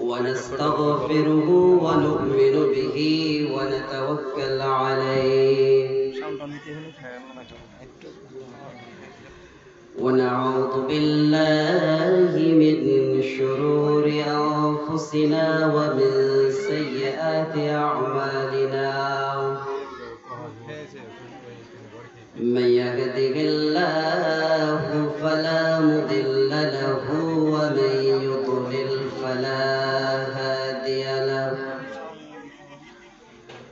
ونستغفره ونؤمن به ونتوكل عليه ونعوذ بالله من شرور أنفسنا ومن سيئات أعمالنا من يهده الله فلا مضل له ومن يضلل فلا هادي له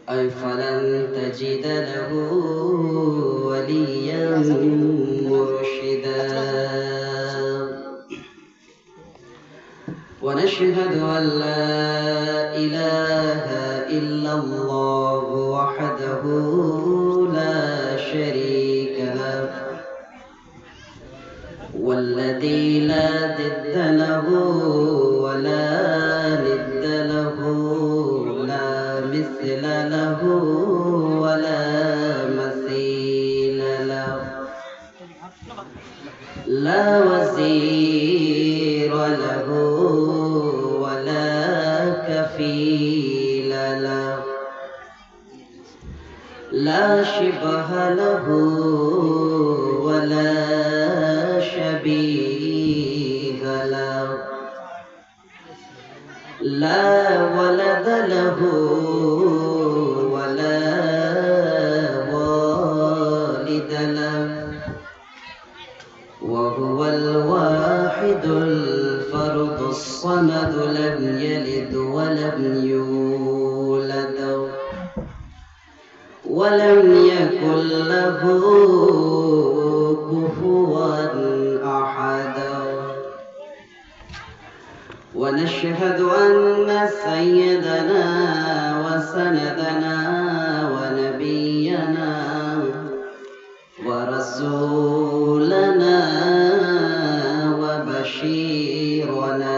أي فلن تجد له وليا مرشدا ونشهد أن لا إله إلا الله وحده لا شريك له والذي لا ضد له ولا ند له لا مثل له ولا مثيل له لا وزير له ولا كفيل له لا شبه له ولا شبيه له لا ولد له ولا والد له وهو الواحد الفرد الصمد لم يلد ولم يولد ولم يكن له كفوا أحد ونشهد أن سيدنا وسندنا ونبينا ورسولنا وبشيرنا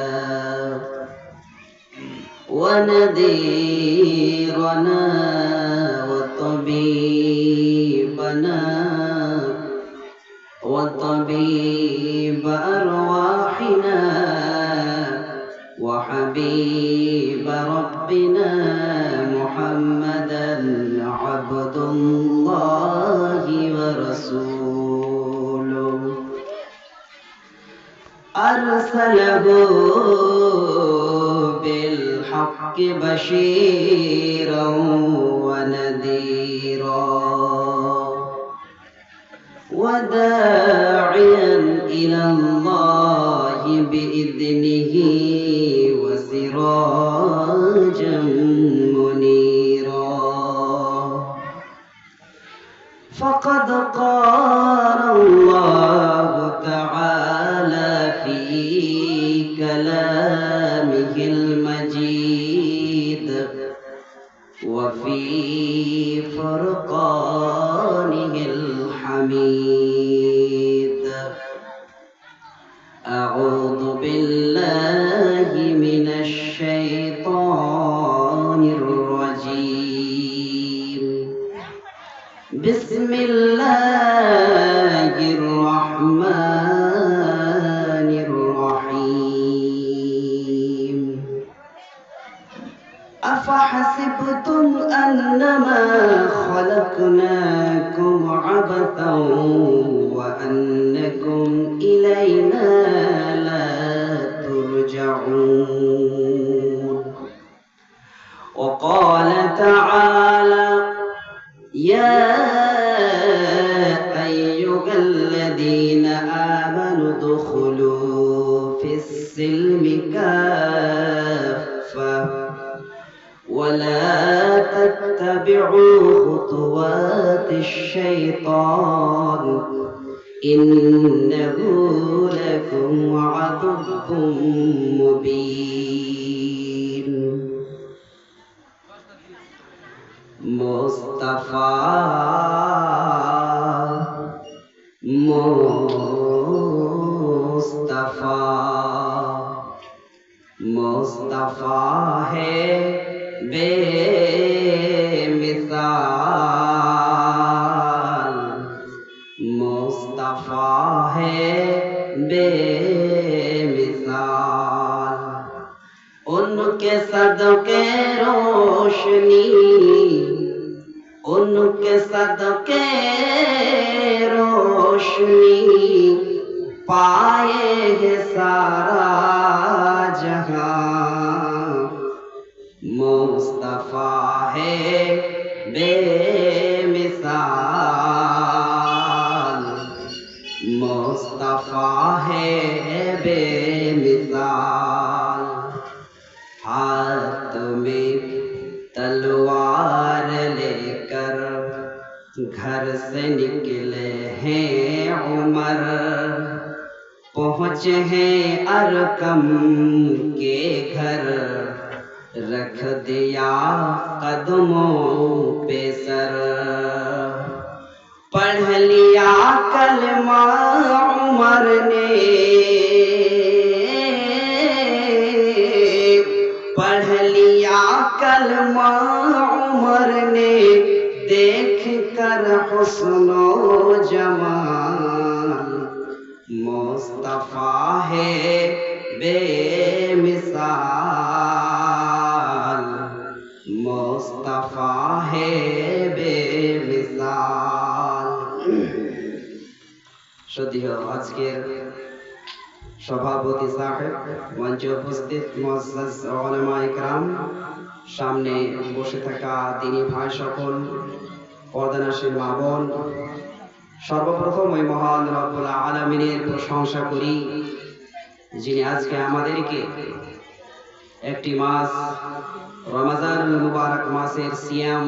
ونذيرنا وطبيب أرواحنا وحبيب ربنا محمدا عبد الله ورسوله أرسله بالحق بشيرا ونذيرا وداعيا إلى الله بإذنه وسراجا منيرا فقد قال الله تعالى في كلامه المجيد وفي فرقانه الحميد أعوذ بالله من الشيطان الرجيم بسم الله الرحمن الرحيم أفحسبتم أنما خلقناكم عبثا وأنكم إلينا لا ترجعون وقال تعالى يا أيها الذين آمنوا ادخلوا في السلم كافة ولا تتبعوا خطوات الشيطان إنه لكم عدو مبين مصطفى है बेमिसाल मुस्तफा है बेमिसाल उनके उनके सदके रोशनी, उनके सदके रोशनी पाए है सारा जहां। मुस्तफा है बेमिसाल, मुस्तफा है बेमिसाल। हाथ में तलवार लेकर घर से निकले हैं उमर, पहुँचे हैं अरकम के घर, रख दिया कदमों पे सर। पढ़ लिया कलमा उमर ने, पढ़ लिया कलमा उमर ने, देख कर हुस्नो जमाल। मुस्तफा है बेमिसाल, मुस्तफा है बेमिसाल। श्रद्धेय আজকের সভাপতি সাহেব, মঞ্চে উপস্থিত মুআজ্জাজ উলামা ইকরাম, সামনে বসে থাকা দিনী ভাই সকল, পর্দানশীল মা বোন, সর্বপ্রথম ওই মহান রব্বুল আলামিনের প্রশংসা করি যিনি আজকে আমাদেরকে একটি মাস রমজানুল মুবারক মাসের সিয়াম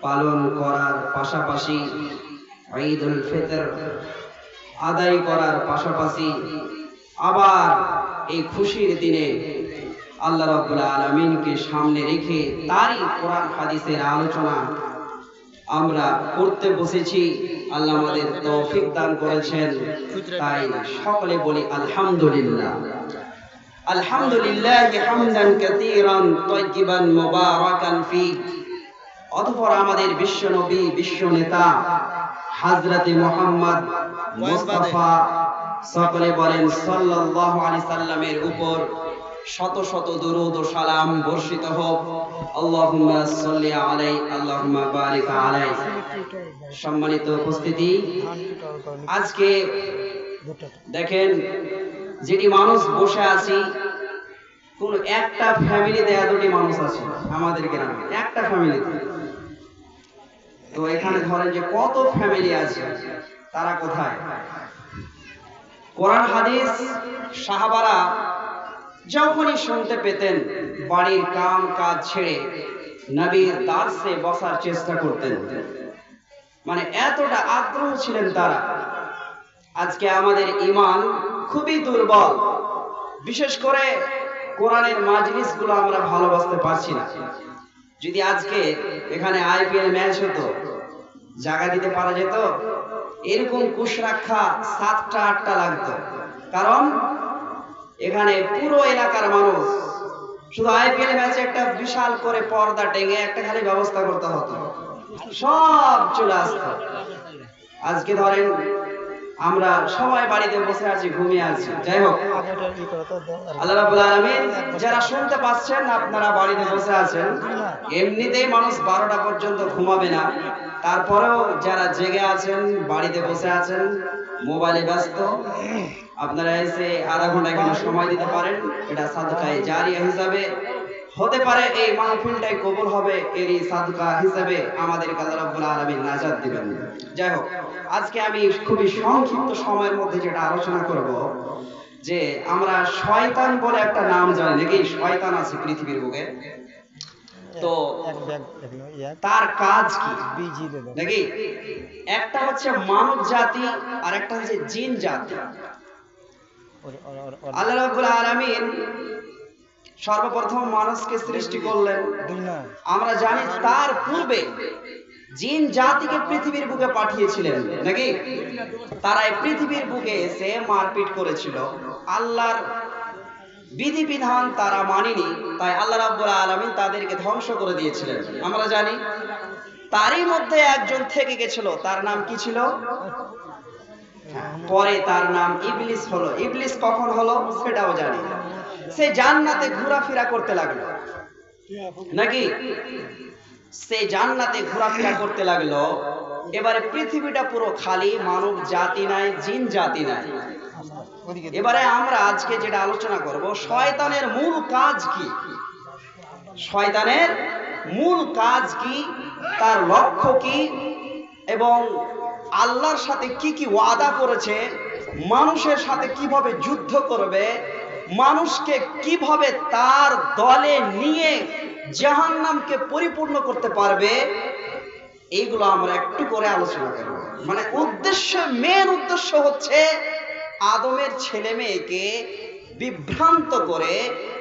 পালন করার পাশাপাশি ঈদুল ফিতর আদায় করার পাশাপাশি আবার এই খুশির দিনে আল্লাহ রাব্বুল আলামিনকে সামনে রেখে তারই কোরআন হাদিসের আলোচনা আমরা করতে বসেছি। আল্লাহ আমাদের তৌফিক দান করেছেন, তাই সকলে বলি আলহামদুলিল্লাহ। আলহামদুলিল্লাহ হামদান কাসীরান তাইয়িবান মুবারাকান ফি। অতঃপর আমাদের বিশ্ব নবী, বিশ্ব নেতা হযরতে মুহাম্মদ মুস্তাফা, সকলে বলেন সাল্লাল্লাহু আলাইহি সাল্লামের উপর শত শত দুরূদ ও সালাম বর্ষিত হোক। আল্লাহুম্মা সাল্লি আলাইহি আল্লাহুম্মা বারিক আলাইহি। সম্মানিত উপস্থিতি, আজকে দেখেন যেটি মানুষ বসে আছি, কোন একটা ফ্যামিলিতে এতটি মানুষ আছে আমাদের গ্রামে, একটা ফ্যামিলিতে। তো এখানে ধরেন যে কত ফ্যামিলি আছে, তারা কোথায়? কোরআন হাদিস সাহাবারা যখনই শুনতে পেতেন বাড়ির কাম কাজ ছেড়ে নবীর দার্সে বসার চেষ্টা করতেন, মানে এতটা আগ্রহ ছিলেন তারা। আজকে আমাদের ঈমান খুবই দুর্বল, বিশেষ করে কোরআনের মাজলিসগুলো আমরা ভালোবাসতে পারছি না। যদি আজকে এখানে আইপিএল ম্যাচ হতো, জায়গা দিতে পারা যেত, এরকম কুশরাক্ষা 7টা 8টা লাগতো। কারণ এখানে পুরো এলাকার মানুষ, শুধু আইপিএল ম্যাচে একটা বিশাল করে পর্দা টেঙে একটা খালি ব্যবস্থা করতে হতো, সব চলে আসতো। আজকে ধরেন আমরা সবাই বাড়িতে বসে আছি, ঘুমিয়ে আছি। যাই হোক, আল্লাহ রাব্বুল আলামিন যারা শুনতে পাচ্ছেন, আপনারা বাড়িতে বসে আছেন, এমনিতেই মানুষ 12টা পর্যন্ত ঘুমাবে না, তারপরেও যারা জেগে আছেন, বাড়িতে বসে আছেন, মোবাইলে ব্যস্ত, আপনারা এসে আধা ঘন্টা এখানে সময় দিতে পারেন। এটা সাদকায়ে জারিয়া হিসাবে হতে পারে, এই মাহফিলটাই কবুল হবে, এরই সাদকা হিসাবে আমাদেরকে আল্লাহ রাব্বুল আলামিন নাজাত দিবেন। যাই হোক, আজকে আমি খুবই সংক্ষিপ্ত সময়ের মধ্যে যেটা আলোচনা করব, যে আমরা শয়তান বলে একটা নাম জানি নাকি? শয়তান আছে পৃথিবীর বুকে, তো তার কাজ কি নাকি? একটা হচ্ছে মানব জাতি আর একটা হচ্ছে জিন জাতি। আল্লাহ রাব্বুল আলামিন সর্বপ্রথম মানুষকে সৃষ্টি করলেন, আমরা জানি তার পূর্বে জিন জাতিকে পৃথিবীর বুকে পাঠিয়েছিলেন নাকি? তারা এই পৃথিবীর বুকে এসে মারপিট করেছিল, আল্লাহর বিধিবিধান তারা মানেনি, তাই আল্লাহ রাব্বুল আলামিন তাদেরকে ধ্বংস করে দিয়েছিলেন। আমরা জানি তারই মধ্যে একজন থেকে গেছিল, তার নাম কি ছিল? পরে তার নাম ইবলিস হলো। ইবলিস কখন হলো সেটাও জানি। সে জান্নাতে ঘোরাফেরা করতে লাগলো নাকি? সে জান্নাতে ঘোরাফেরা করতে লাগলো। এবারে পৃথিবীটা পুরো খালি, মানব জাতি নাই, জিন জাতি নাই। এবারে আমরা আজকে যেটা আলোচনা করব, শয়তানের মূল কাজ কি, শয়তানের মূল কাজ কি, তার লক্ষ্য কি, এবং আল্লাহর সাথে কি কি ওয়াদা করেছে, মানুষের সাথে কিভাবে যুদ্ধ করবে, মানুষকে কিভাবে তার দলে নিয়ে জাহান্নামকে পরিপূর্ণ করতে পারবে, এইগুলো আমরা একটু করে আলোচনা করব। মানে উদ্দেশ্য, মেন উদ্দেশ্য হচ্ছে আদমের ছেলে মেয়েকে বিভ্রান্ত করে,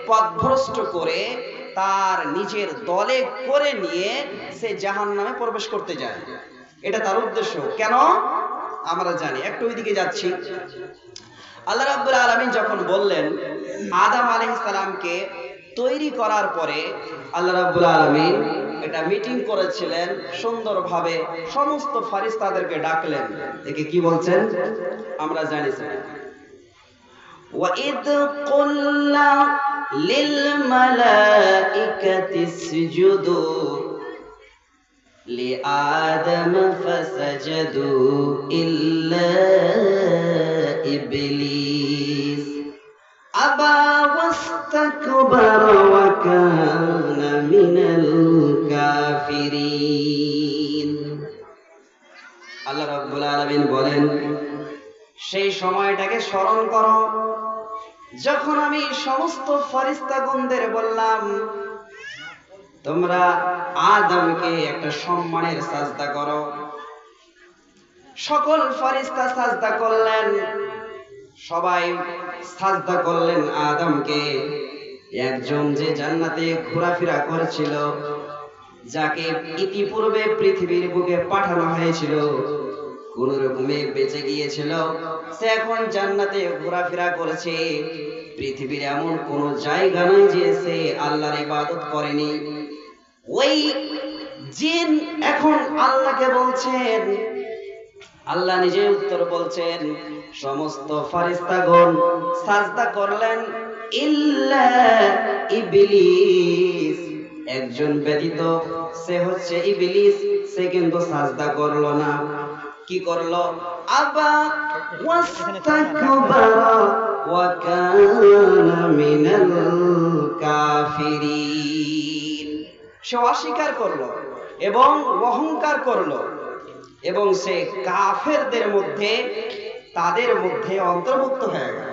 পথভ্রষ্ট করে, তার নিজের দলে করে নিয়ে সে জাহান্নামে প্রবেশ করতে যায়। এটা তার উদ্দেশ্য। কেন আমরা জানি, একটু ওইদিকে যাচ্ছি। আল্লাহ রাব্বুল আলামিন যখন বললেন আদম আলাইহিস সালামকে তৈরি করার পরে, আল্লাহ রাব্বুল আলামিন এটা মিটিং করেছিলেন সুন্দরভাবে, সমস্ত ফেরেশতাদেরকে ডাকলেন। একে কি বলছেন আমরা জানি। وَإِذْ قُلْنَا لِلْمَلَائِكَةِ اسْجُدُوا لِآدَمَ فَسَجَدُوا إِلَّا إِبْلِيسَ أَبَى وَاسْتَكْبَرَ وَكَانَ مِنَ الْكَافِرِينَ। আল্লাহ রাব্বুল আলামিন বলেন, সেই সময়টাকে স্মরণ করো যখন আমি সমস্ত ফেরেশতাগণদের বললাম তোমরা আদমকে একটা সম্মানের সাজদা করো। সকল ফেরেশতা সাজদা করলেন, সবাই সাজদা করলেন আদমকে। একজন যে জান্নাতে ঘোরাফেরা করেছিল, যাকে ইতিপূর্বে পৃথিবীর বুকে পাঠানো হয়েছিল, কোন রকমে বেঁচে গিয়েছিল, সে এখন জান্নাতে ঘোরাফেরা করেছে। পৃথিবীর এমন কোন জায়গা নয় যে সে আল্লাহর ইবাদত করেনি। ওই জিন এখন আল্লাহকে বলছেন, আল্লাহ নিজে উত্তর বলছেন, সমস্ত ফেরেশতাগণ সাজদা করলেন ইল্লা ইবলিস, একজন ব্যতীত, সে হচ্ছে ইবলিস, সে কিন্তু সাজদা করলো না। কি করলো? আবা ওয়াস্তাকবারা ওয়া কানা মিনাল কাফিরিন, সে অস্বীকার করলো এবং অহংকার করলো, এবং সে কাফেরদের মধ্যে, তাদের মধ্যে অন্তর্ভুক্ত হয়ে গেল।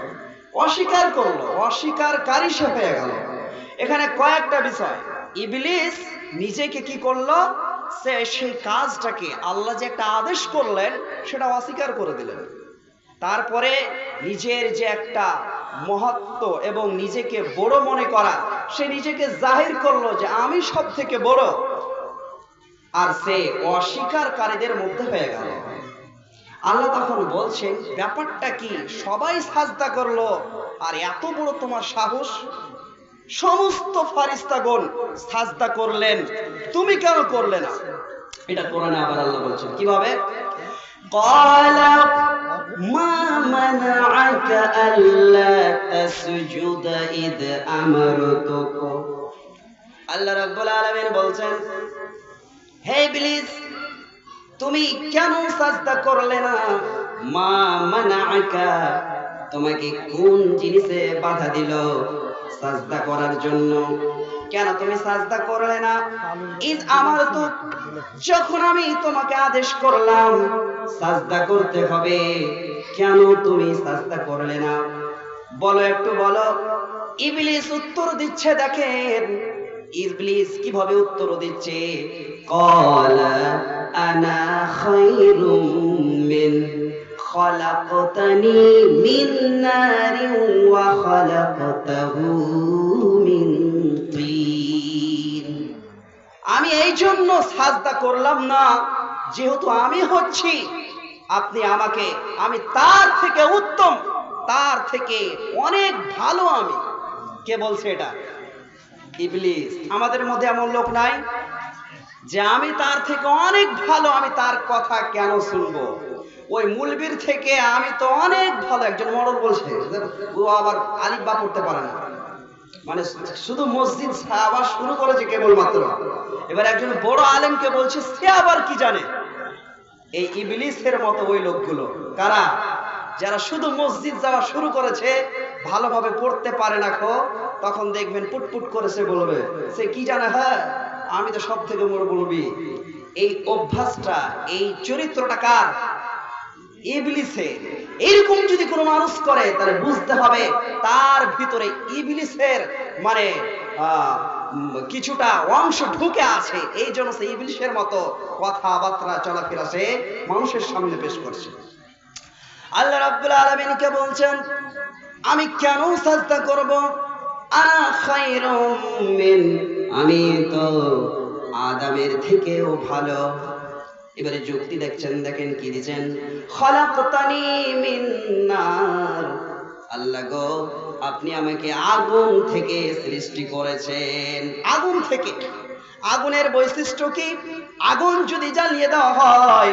অস্বীকার করলো, অস্বীকারী সে হয়ে গেল। এখানে কয়েকটা বিষয়। ইবলিস নিজেকে কি করলো? সে সেই কাজটাকে, আল্লাহ যে একটা আদেশ করলেন, সেটা অস্বীকার করে দিলেন। তারপরে নিজের যে একটা মহত্ব এবং নিজেকে বড় মনে করা, সে নিজেকে জাহির করলো যে আমি সব থেকে বড়, আর সে অস্বীকারীদের মধ্যে হয়ে গেল। আল্লাহ তখন বলছেন, ব্যাপারটা কি? সবাই সাজদা করলো, আর এত বড় তোমার সাহস? সমস্ত ফেরেশতাগণ সাজদা করলেন, তুমি কেন করলে না? এটা কোরআনে আবার আল্লাহ বলছেন কিভাবে? ক্বালা মা মানাআকা আল্লা তাসজুদা ইদ আমারতুক। আল্লাহ রাব্বুল আলামিন বলছেন, হে ইবলিস, তুমি কেন সাজদা করলে না? মা মানাআকা, তোমাকে কোন জিনিসে বাধা দিল সাজদা করার জন্য? কেন তুমি সাজদা করলে না? ইদ আমারতুক, যখন আমি তোমাকে আদেশ করলাম সাজদা করতে হবে, কেন তুমি সাজদা করলে না? বলো, একটু বলো। ইবলিস উত্তর দিচ্ছে, দেখেন ইবলিস কিভাবে উত্তর দিচ্ছে। ক্বালা আনা খায়রুম মিন খালাকতানি মিন নারিন ওয়া খালাকতাহু মিন তিন। আমি এই জন্য সাজদা করলাম না, যেহেতু আমি হচ্ছি, আপনি আমাকে, আমি তার থেকে উত্তম, তার থেকে অনেক ভালো আমি। কে বলছে এটা? ইবলিস। আমাদের মধ্যে এমন লোক নাই যে আমি তার থেকে অনেক ভালো, আমি তার কথা কেন শুনবো? ওই মুলবির থেকে আমি তো অনেক ভালো। একজন মডেল বলছে, ও আবার আলিফ বা পড়তে পারে না, মানে শুধু মসজিদ আবার শুরু করেছে কেবলমাত্র। এবার একজন বড় আলেমকে বলছে, সে আবার কি জানে? এই ইবলিসের মতো ওই লোকগুলো কারা, যারা শুধু মসজিদ যাওয়া শুরু করেছে, ভালোভাবে পড়তে পারে না তখন দেখবেন পুটপুট করেছে বলবে সে কি জানে, হ্যাঁ আমি তো সব থেকে মুরব্বী। এই অভ্যাসটা, এই চরিত্রটা কার? ইবলিসের। এরকম যদি কোনো মানুষ করে তাহলে বুঝতে হবে তার ভিতরে ইবলিসের মানে কিছুটা অংশ ঢুকে আছে। এই জন্য সে ইবলিসের মতো কথাবার্তা চলাফেরা সে মানুষের সামনে পেশ করছে। আল্লাহ রাব্বুল আলামিনকে বলছেন, আমি কেন সাজদা করব? আনা খায়রুম মিন, আমি তো আদমের থেকেও ভালো। এবারে যুক্তি দেখছেন, দেখেন কি দিচ্ছেন, খলাকতানি মিন নার, আল্লাহ গো আপনি আমাকে আগুন থেকে সৃষ্টি করেছেন। আগুন থেকে। আগুনের বৈশিষ্ট্য কি? আগুন যদি জ্বালিয়ে দেওয়া হয়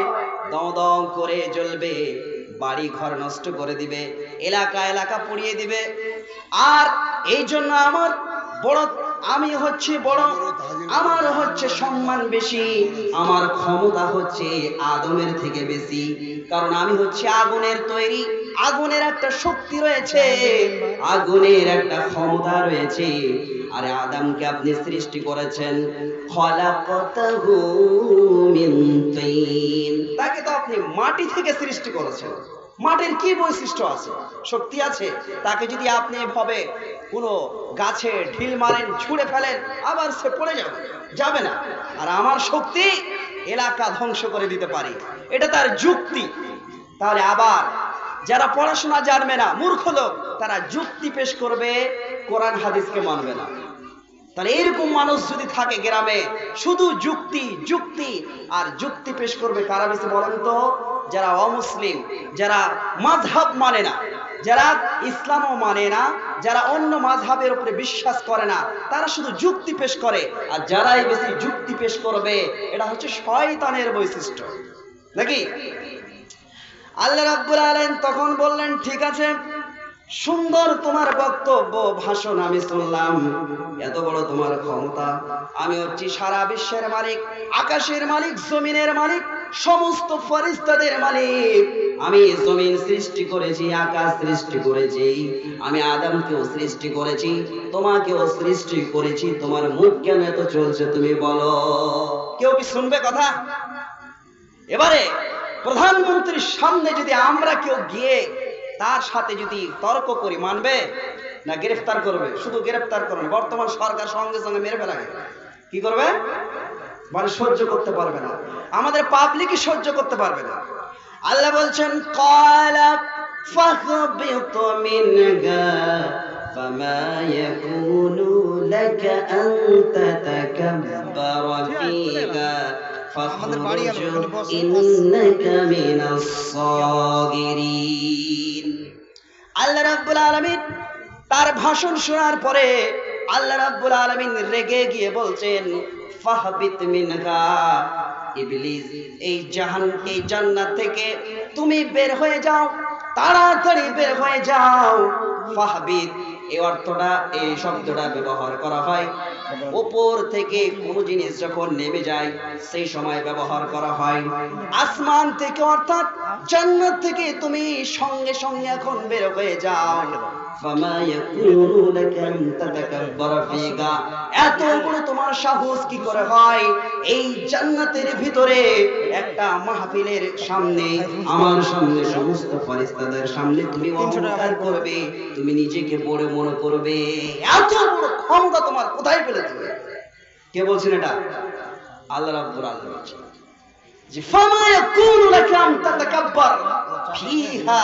দম দম করে জ্বলবে, বাড়ি ঘর নষ্ট করে দিবে, এলাকা এলাকা পুড়িয়ে দিবে। আর এই জন্য আমার বড়, আমি হচ্ছে বড়, আমার হচ্ছে সম্মান বেশি, আমার ক্ষমতা হচ্ছে আদমের থেকে বেশি, কারণ আমি হচ্ছে আগুনের তৈরি। আগুনের একটা শক্তি রয়েছে, আগুনের একটা ক্ষমতা রয়েছে। আরে আদমকে আপনি সৃষ্টি করেছেন, খলাকতাহু মিন তিন, তাকে তো আপনি মাটি থেকে সৃষ্টি করেছেন। মাটির কি বৈশিষ্ট্য আছে? শক্তি আছে। তাকে যদি আপনি এভাবে কোনো গাছে ঢিল মারেন, ছুঁড়ে ফেলেন, আবার সে পড়ে যাবে না। আর আমার শক্তি এলাকা ধ্বংস করে দিতে পারি, এটা তার যুক্তি। তাহলে আবার যারা পড়াশোনা জানবে না, মূর্খ লোক, তারা যুক্তি পেশ করবে, কোরআন হাদিসকে মানবে না। তাহলে এরকম মানুষ যদি থাকে গ্রামে, শুধু যুক্তি যুক্তি আর যুক্তি পেশ করবে, কারা বেশি বলেন তো? যারা অমুসলিম, যারা মাযহাব মানে না, যারা ইসলামও মানে না, যারা অন্য মাযহাবের উপরে বিশ্বাস করে না, তারা শুধু যুক্তি পেশ করে। আর যারাই বেশি যুক্তি পেশ করবে, এটা হচ্ছে শয়তানের বৈশিষ্ট্য, নাকি? আল্লাহ রাব্বুল আলামিন তখন বললেন, ঠিক আছে, সুন্দর তোমার বক্তব্য, ভাষণ আমি শুনলাম, এত বড় তোমার ক্ষমতা। আমি হচ্ছি সারা বিশ্বের মালিক, আকাশের মালিক, জমিনের মালিক, সমস্ত ফেরেশতাদের মালিক। আমি জমিন সৃষ্টি করেছি, আকাশ সৃষ্টি করেছি, আমি আদমকেও সৃষ্টি করেছি, তোমাকেও সৃষ্টি করেছি। তোমার মুখ কেন এত চলছে তুমি বলো? কেউ কি শুনবে কথা? এবারে প্রধানমন্ত্রীর সামনে যদি আমরা কেউ গিয়ে তার সাথে যদি তর্ক করি, মানবে না গ্রেফতার করবে? শুধু গ্রেফতার করবে, বর্তমান সরকার সঙ্গে সঙ্গে মেরে ফেলাবে। কি করবে? মানে সহ্য করতে পারবে না, আমাদের পাবলিকই সহ্য করতে পারবে না। আল্লাহ বলছেন, ক্বালা ফাহবিত মিনহা ফামা ইয়াকুনু লাকা আন তাতাকাব্বারা ফীহা ফাখরুজ ইন্নাকা মিনাস সাগিরিন। আল্লাহ রাব্বুল আলামিন তার ভাষণ শোনার পরে আল্লাহ রাব্বুল আলামিন রেগে গিয়ে বলছেন, ফাহবিত মিনহা, ইবলিস এই জান্নাত থেকে তুমি বের হয়ে যাও, তাড়াতাড়ি বের হয়ে যাও। ফাহবিত এই অর্থটা, এই শব্দটা ব্যবহার করা হয় উপর থেকে কোনো জিনিস যখন নেমে যায় সেই সময় ব্যবহার করা হয়। আসমান থেকে অর্থাৎ জান্নাত থেকে তুমি সঙ্গে সঙ্গে এখন বের হয়ে যাও। ফামা ইয়াকুনু লাকা আন তাতাকাব্বারা ফীহা, এত বড় তোমার সাহস কি করে হয় এই জান্নাতের ভিতরে একটা মাহফিলের সামনে, আমার সামনে, সমস্ত ফেরেশতাদের সামনে তুমি অহংকার করবে, তুমি নিজেকে বড় মনে করবে? এত বড় ক্ষমতা তোমার কোথায় পেলে তুমি? কে বলছেন এটা? আল্লাহ রাব্বুল আলামিন বলছেন যে ফামা ইয়াকুনু লাকা আন তাতাকাব্বার ফীহা,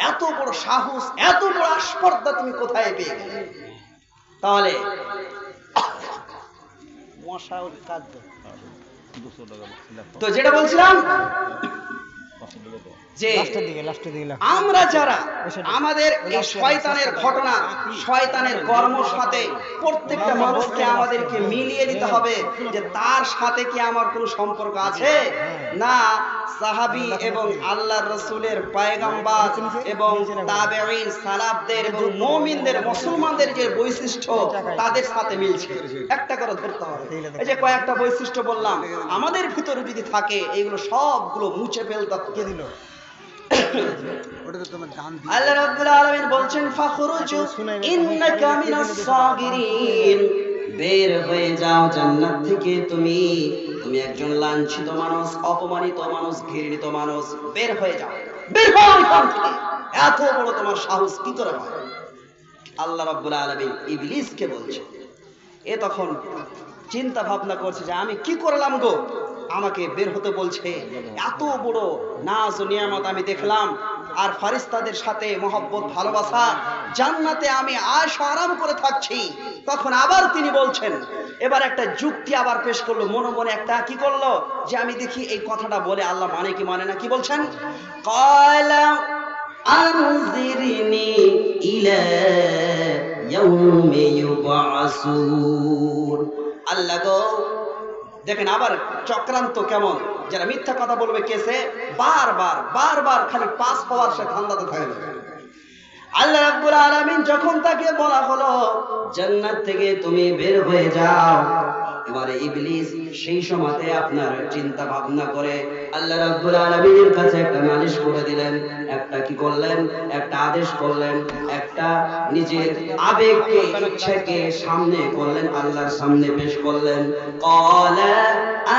এত বড় সাহস, এত বড় আস্পর্ধা তুমি কোথায় পেয়ে গেলে? তাহলে তো যেটা বলছিলাম, যে আমরা যারা আমাদের এই শয়তানের ঘটনা, শয়তানের কর্মের সাথে প্রত্যেকটা মানুষকে আমাদেরকে মিলিয়ে দিতে হবে যে তার সাথে কি আমার কোনো সম্পর্ক আছে না। সাহাবী এবং আল্লাহর রাসূলের পয়গম্বর এবং তাবেঈন সালাফদের এবং মুমিনদের মুসলমানদের যে বৈশিষ্ট্য তাদের সাথে মিলছে, একটা করে ধরতে হবে। এই যে কয়েকটা বৈশিষ্ট্য বললাম, আমাদের ভিতরে যদি থাকে এইগুলো সবগুলো মুছে ফেলতে দিল। আল্লাহ রাব্বুল আলামিন বলছেন ফাখরুজু ইন্নাকা মিনাস সাগিরিন, বের হয়ে যাও জান্নাত থেকে। তুমি একজন লাঞ্ছিত মানুষ, অপমানিত মানুষ, ঘৃণিত মানুষ, বের হয়ে যাও, বের হও এখান থেকে। এত বড় তোমার সাহস কি করে হয়? আল্লাহ রাব্বুল আলামিন ইবলিসকে বলছে। এ তখন চিন্তা ভাবনা করছে যে আমি কি করলাম গো, আমাকে বের হতে বলছে। এত বড় নাজ ও নিয়ামত আমি দেখলাম, আর ফারিস্তাদের সাথে মহব্বত ভালোবাসা, জান্নাতে আমি আয়েশ আরাম করে থাকছি। তখন আবার তিনি বলছেন, এবার একটা যুক্তি আবার পেশ করলো, মনে মনে একটা কি করলো যে আমি দেখি এই কথাটা বলে আল্লাহ মানে কি মানে না। কি বলছেন? ক্বালা আনজিরনি ইলা ইয়াউমি ইউবআসুন। আল্লাহ গো, দেখেন আবার চক্রান্ত কেমন, যারা মিথ্যা কথা বলবে কেসে বারবার খালি পাস হওয়ার সে ধান্দাতে থাকবে। আল্লাহ রাব্বুল আলামিন যখন তাকে বলা হলো জান্নাত থেকে তুমি বের হয়ে যাও, এবারে ইবলিস সেই সময়তে আপনার চিন্তা ভাবনা করে আল্লাহ রাব্বুল আলামিনের কাছে একটা নালিশ করে দিলেন, একটা কি করলেন, একটা আদেশ করলেন, একটা নিজের আবেগকে, ইচ্ছাকে সামনে করলেন, আল্লাহর সামনে পেশ করলেন। ক্বালা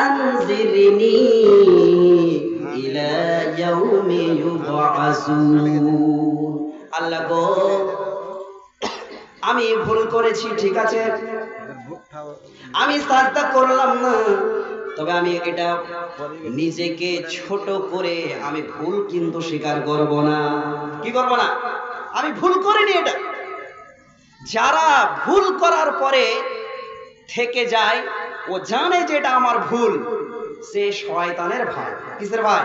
আনজিরনি ইলা ইয়াউমি ইউবআসুন। আল্লাহ গো, আমি ভুল করেছি, ঠিক আছে, আমি সাজদা করলাম না, তবে আমি এটা নিজেকে ছোট করে আমি ভুল কিন্তু স্বীকার করব না। কি করব না? আমি ভুল করিনি। এটা যারা ভুল করার পরে থেকে যায়, ও জানে যে এটা আমার ভুল, সে শয়তানের ভাই। কিসের ভাই?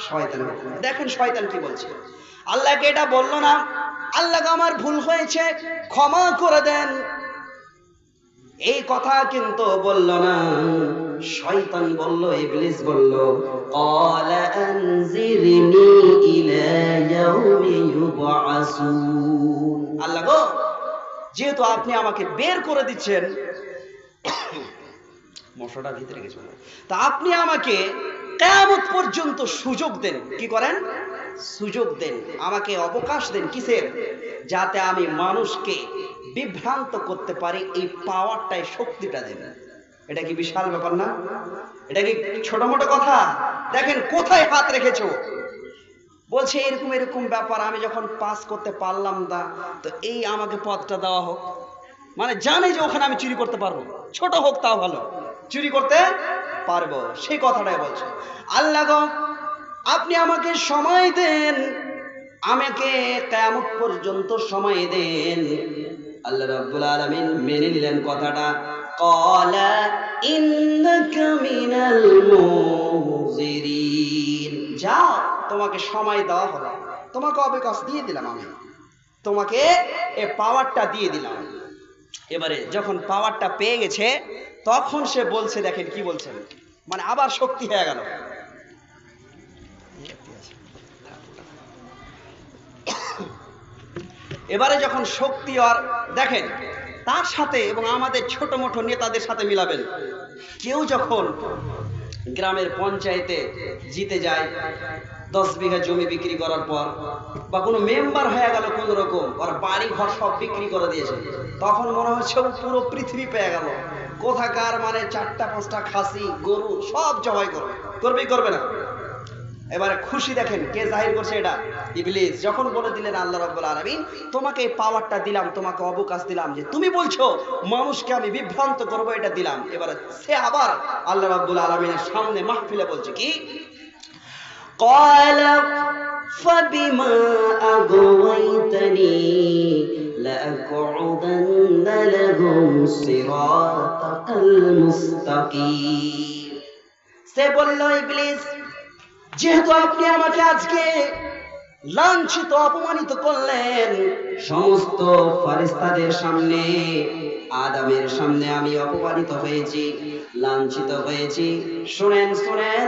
শয়তানের ভাই। দেখেন শয়তান কি বলছে, আল্লাহকে এটা বলল না, আল্লাহকে আমার ভুল হয়েছে, ক্ষমা করে দেন, এই কথা কিন্তু বলল না। শয়তান বলল, ইবলিস বলল, ক্বালা আনজিরনি ইলা ইয়াউমি ইউবআসুন। আল্লাহ গো, যেহেতু আপনি আমাকে বের করে দিচ্ছেন, মশাটা ভিতরে গেছে, তা আপনি আমাকে কিয়ামত পর্যন্ত সুযোগ দেন। কি করেন? সুযোগ দেন, আমাকে অবকাশ দেন। কিসের? যাতে আমি মানুষকে বিভ্রান্ত করতে পারি, এই পাওয়ারটাই, শক্তিটা দেন। এটা কি বিশাল ব্যাপার না? এটা কি ছোট মোটো কথা? দেখেন কোথায় হাত রেখেছো। বলছে এরকম এরকম ব্যাপার, আমি যখন পাস করতে পারলাম না, তো এই আমাকে পদটা দেওয়া হোক। মানে জানে যে ওখানে আমি চুরি করতে পারবো, ছোট হোক তাও ভালো, চুরি করতে পারবো, সেই কথাটাই বলছে। আল্লাহ গো, আপনি আমাকে সময় দেন, আমাকে কিয়ামত পর্যন্ত সময় দেন। আল্লাহ রাব্বুল আলামিন মেনে নিলেন কথাটা। ক্বালা ইন্নাকা মিনাল মুনজিরিন, যাও, তোমাকে সময় দেওয়া হলো, তোমাকে অবকাশ দিয়ে দিলাম, আমি তোমাকে এই পাওয়ারটা দিয়ে দিলাম। এবারে যখন পাওয়ারটা পেয়ে গেছে, তখন সে বলছে, দেখেন কি বলছেন, মানে আবার শক্তি হয়ে গেল। এবারে যখন শক্তি, আর দেখেন তার সাথে এবং আমাদের ছোট মোটো নেতাদের সাথে মিলাবেন। কেউ যখন গ্রামের পঞ্চায়েতে জিতে যায়, 10 বিঘা জমি বিক্রি করার পর, বা কোনো মেম্বার হয়ে গেল কোন রকম, ওর বাড়ি ঘর সব বিক্রি করে দিয়েছে, তখন মনে হচ্ছে পুরো পৃথিবী পেয়ে গেল। কোথাকার মানে 4টা-5টা খাসি, গরু সব জবাই করবে, করবেই করবে না। এবারে খুশি দেখেন কে জাহির করছে, এটা ইবলিস। যখন বলে দিলেন আল্লাহ রাব্বুল আলামিন তোমাকে এই পাওয়ারটা দিলাম, তোমাকে অবকাশ দিলাম, যে তুমি বলছো মানুষকে আমি বিভ্রান্ত করবো, এটা দিলাম। এবারে সে আবার আল্লাহ রাব্বুল আলামিনের সামনে মাহফিলে বলছে কি, ক্বালা ফাবিমা আগওয়াইতানি লাআকউদান্না লাহুম সিরাতাকাল মুস্তাকিম। সে বলল, ইবলিস যেহেতু আপনি আমাকে আজকে লাঞ্ছিত অপমানিত করলেন, সমস্ত ফারিস্তাদের সামনে, আদমের সামনে আমি অপমানিত হয়েছি, লাঞ্ছিত হয়েছি। শুনেন শুনেন,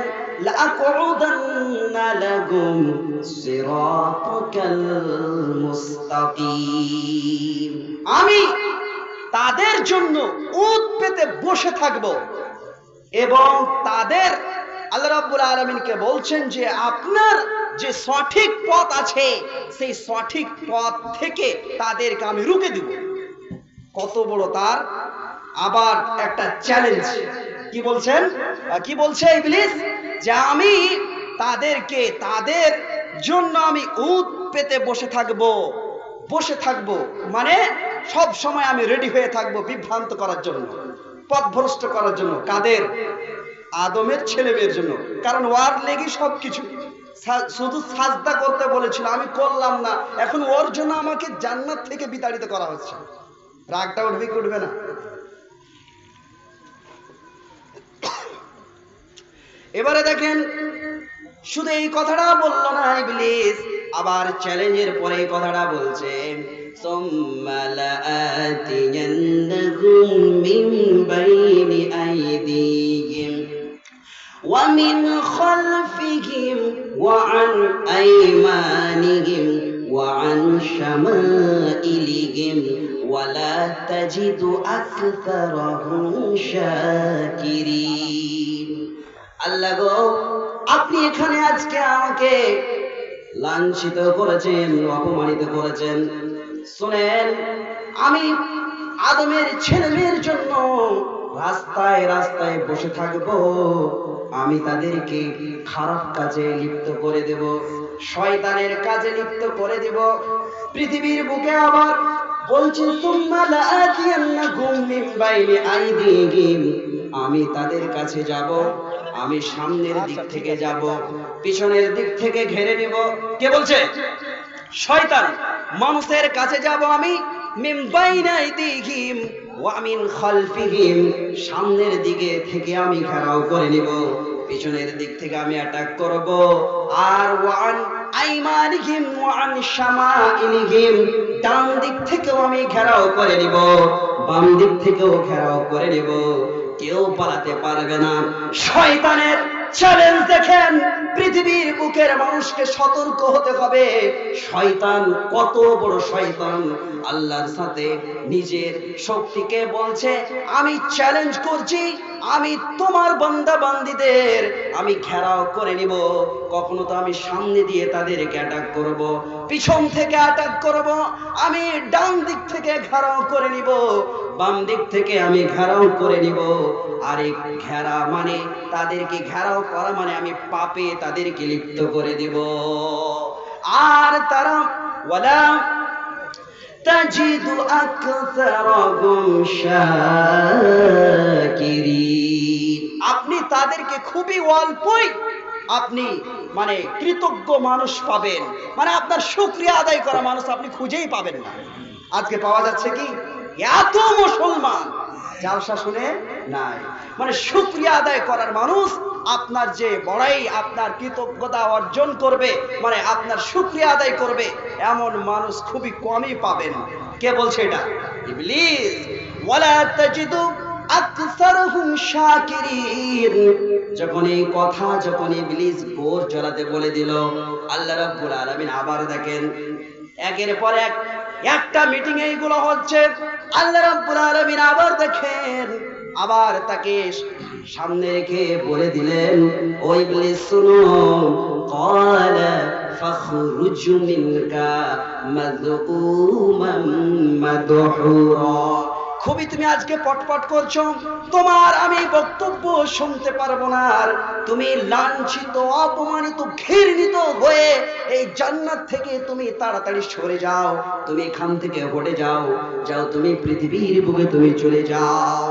লাআকুদান্না লাকুম সিরাতাকাল মুস্তাকিম, আমি তাদের জন্য উট পেতে বসে থাকব এবং তাদের, আল্লাহ রাব্বুল আলামিনকে বলছেন যে আপনার যে সঠিক পথ আছে সেই সঠিক পথ থেকে তাদেরকে আমি রুখে দেব। কত বড় তার আবার একটা চ্যালেঞ্জ। কি বলছেন, কি বলছে ইবলিস, যে আমি তাদেরকে, তাদের জন্য আমি উট পেতে বসে থাকব। বসে থাকব মানে সব সময় আমি রেডি হয়ে থাকব বিভ্রান্ত করার জন্য, পথভ্রষ্ট করার জন্য। কাদের? আদমের ছেলে মেয়ের জন্য। কারণ ওর লেগে সবকিছু। শুধু সাজদা করতে বলেছিল, আমি করলাম না, এখন ওর জন্য আমাকে জান্নাত থেকে বিতাড়িত করা হচ্ছে। রাগটা উঠবে কি উঠবে না? এবারে দেখেন, শুধু এই কথাটা বললো না ইবলিস, আবার চ্যালেঞ্জের পরে এই কথাটা বলছে, সুম্মা লাআতিয়ান্নাহুম মিন বাইনি আইদিহিম ওয়া মিন খালফিহিম ওয়া আন আইমানিহিম ওয়া আন শামাইলিহিম ওয়া লা তাজিদু আকসারাহুম শাকিরিন। আল্লাহ গো, আপনি এখানে আজকে আমাকে লাঞ্ছিত করেছেন, অপমানিত করেছেন। শুনেন, আমি আদমের ছেলে মেয়ের জন্য রাস্তায় রাস্তায় বসে থাকব, আমি তাদেরকে খারাপ কাজে লিপ্ত করে দেব, শয়তানের কাজে লিপ্ত করে দেব। পৃথিবীর বুকে আবার বলছে, সুম্মা লাআতিয়ান্নাকুম মিন বাইনি আইদিহিম, আমি তাদের কাছে যাব, আমি সামনের দিক থেকে যাব, পিছনের দিক থেকে ঘেরে নেব। কে বলছে? শয়তান। মানুষের কাছে যাব আমি, মিন বাইনি আইদিহিম ওয়া মিন খালফিহিম, সামনের দিকে থেকে আমি ঘেরাও করে নিব, পিছনের দিক থেকে আমি অ্যাটাক করব। আর ওয়া আন আইমানিহিম ওয়া আন শামাইলিহিম, ডান দিক থেকেও আমি ঘেরাও করে নিব, বাম দিক থেকেও ঘেরাও করে নিব, কেউ পালাতে পারবে না। শয়তানের চ্যালেঞ্জ দেখেন, পৃথিবীর বুকের মানুষকে সতর্ক হতে হবে। শয়তান কত বড় শয়তান, আল্লাহর সাথে নিজের শক্তিকে বলছে, আমি চ্যালেঞ্জ করছি, আমি তোমার বান্দা বান্দীদের আমি ঘেরাও করে নিব। কখনো তো আমি সামনে দিয়ে তাদেরকে অ্যাটাক করব, পিছন থেকে অ্যাটাক করব, আমি ডান দিক থেকে ঘেরাও করে নিব, বাম দিক থেকে আমি ঘেরাও করে নিব। আর এই ঘেরা মানে, তাদেরকে ঘেরাও করা মানে আমি পাপে তাদেরকে লিপ্ত করে দেব। আর তারা ওয়ালা তাজিদু আকসারাহুম শাকিরিন, আপনি তাদেরকে খুবই অল্পই আপনি মানে কৃতজ্ঞ মানুষ পাবেন, মানে আপনার শুকরিয়া আদায় করা মানুষ আপনি খুঁজেই পাবেন না। আজকে পাওয়া যাচ্ছে কি? এত মুসলমান জালসা শুনে নাই, মানে শুকরিয়া আদায় করার মানুষ, আপনার যে বড়াই, আপনার কৃতজ্ঞতা অর্জন করবে, মানে আপনার শুকরিয়া আদায় করবে, এমন মানুষ খুবই কমই পাবেন। কে বলছে এটা? ইবলিস। ওয়ালা তাজিদু আকসারহুম শাকিরিন। যখন এই কথা, যখন ইবলিস গোর জড়াতে বলে দিল, আল্লাহ রাব্বুল আলামিন আবার দেখেন, একের পর এক একটা মিটিং এইগুলো হচ্ছে। আল্লাহ রাব্বুল আলামিন আবার দেখেন, আবার তাকে সামনে রেখে বলে দিলেন, ও ইবলিস শুনো, ক্বালা ফাখরুজ মিনকা মাযকুমান মাদহুরা। খুবই তুমি আজকে পটপট করছো, তোমার আমি বক্তব্য শুনতে পারবো না, আর তুমি লাঞ্ছিত, অপমানিত, ঘৃণিত হয়ে এই জান্নাত থেকে তুমি তাড়াতাড়ি সরে যাও, তুমি এখান থেকে হটে যাও, যাও তুমি পৃথিবীর বুকে তুমি চলে যাও,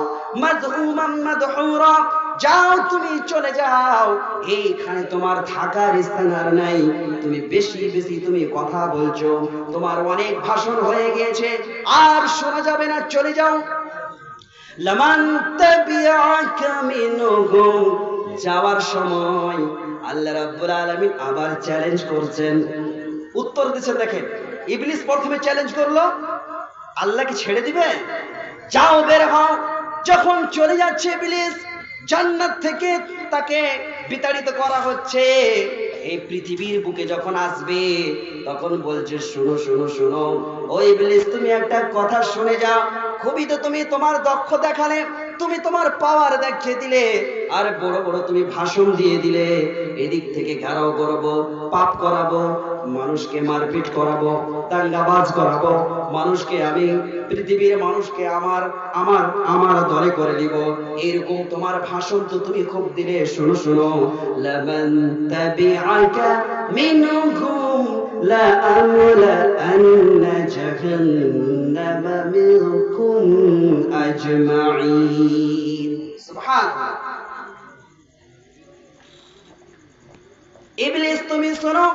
মাযকুমান মাদহুরা, যাও তুমি চলে যাও, এইখানে তোমার থাকার স্থান আর নাই। তুমি বেশি বেশি তুমি কথা বলছো, তোমার অনেক ভাষণ হয়ে গিয়েছে, আর শোনা যাবে না, চলে যাও। লামান তাবিআকা মিনহুম যাওয়ার সময় আল্লাহ রাব্বুল আলামিন আবার চ্যালেঞ্জ করছেন, উত্তর দিচ্ছেন। দেখেন, ইবলিস প্রথমে চ্যালেঞ্জ করলো, আল্লাহ কি ছেড়ে দিবে? যাও, বের হও। যখন চলে যাচ্ছে ইবলিস, জান্নাত থেকে তাকে বিতাড়িত করা হচ্ছে, এই পৃথিবীর বুকে যখন আসবে তখন বলছে, শুনো শুনো শুনো, ও ইবলিস, তুমি একটা কথা শুনে যাও। খুবই তো তুমি তোমার দক্ষ দেখালে, তুমি তোমার পাওয়ার দেখিয়ে দিলে, আর বড় বড় তুমি ভাষণ দিয়ে দিলে, এদিক থেকে ঘেরাও করবো, পাপ করাবো, মানুষকে মারপিট করাবো, দাঙ্গাবাজ করাবো, মানুষকে আমি পৃথিবীর মানুষকে আমার আমার আমার দলে করে দিব, এরকম তোমার ভাষণ তো তুমি খুব দিলে। শুনো শুনো, লামান তাবিআকা মিনহুম লাআমলাআন্না জাহান্নামা মিনকুম আজমাঈন। সুবহানাল্লাহ। ইবলিস, তুমি শোনো,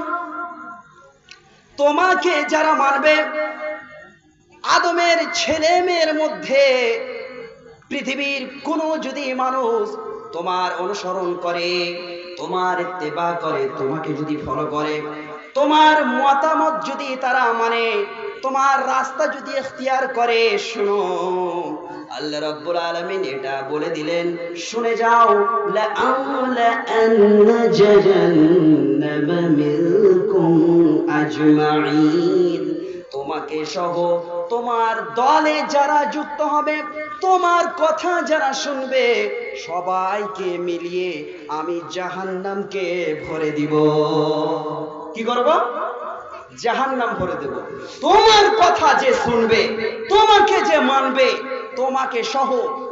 তোমাকে যারা মানবে, আদমের ছেলে মেয়ের মধ্যে পৃথিবীর কোন যদি মানুষ তোমার অনুসরণ করে, তোমার ইত্তেবা করে, তোমাকে যদি ফলো করে, তোমার মতামত যদি তারা মানে, তোমার রাস্তা যদি ইখতিয়ার করে, শুনো, আল্লাহ রাব্বুল আলামিন এটা বলে দিলেন, শুনে যাও, লাআমলাআন্না জাহান্নামা মিনকুম আজমাঈন। তোমাকে সহ তোমার দলে যারা যুক্ত হবে, তোমার কথা যারা শুনবে, সবাইকে মিলিয়ে আমি জাহান্নামকে ভরে দিব। কি করব? জাহান্নাম ভরে দেব। তোমার কথা যে শুনবে, তোমাকে যে মানবে, তোমাকে সহ,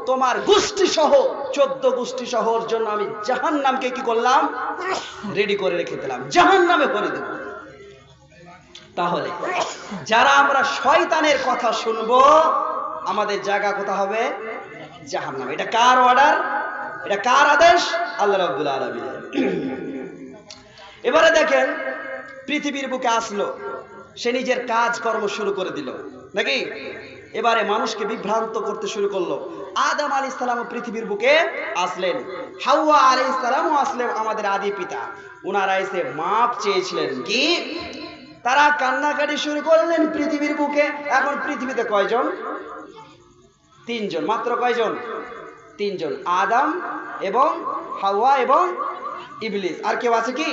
তোমার গোষ্ঠী সহ, 14 গোষ্ঠী সহর জন্য আমি জাহান্নামকে কি করলাম? রেডি করে রেখে দিলাম, জাহান্নামে ভরে দেব। তাহলে যারা আমরা শয়তানের কথা শুনবো, আমাদের জায়গা কোথায় হবে? জাহান্নামে। এটা কার অর্ডার? এটা কার আদেশ? আল্লাহ রাব্বুল আলামিনের। এবারে দেখেন, পৃথিবীর বুকে আসলো, সে নিজের কাজ কর্ম শুরু করে দিল নাকি? এবারে মানুষকে বিভ্রান্ত করতে শুরু করলো। আদম আলাইহিস সালাম পৃথিবীর বুকে আসলেন, হাওয়া আলাইহিস সালামও আসলেন, আমাদের আদি পিতা। ওনারা এসে মাপ চেয়েছিলেন। কি? তারা কান্নাকাটি শুরু করলেন পৃথিবীর বুকে। এখন পৃথিবীতে কয়জন? 3 জন মাত্র। কয়জন? 3 জন, আদম এবং হাওয়া এবং ইবলিস। আর কেউ আছে কি?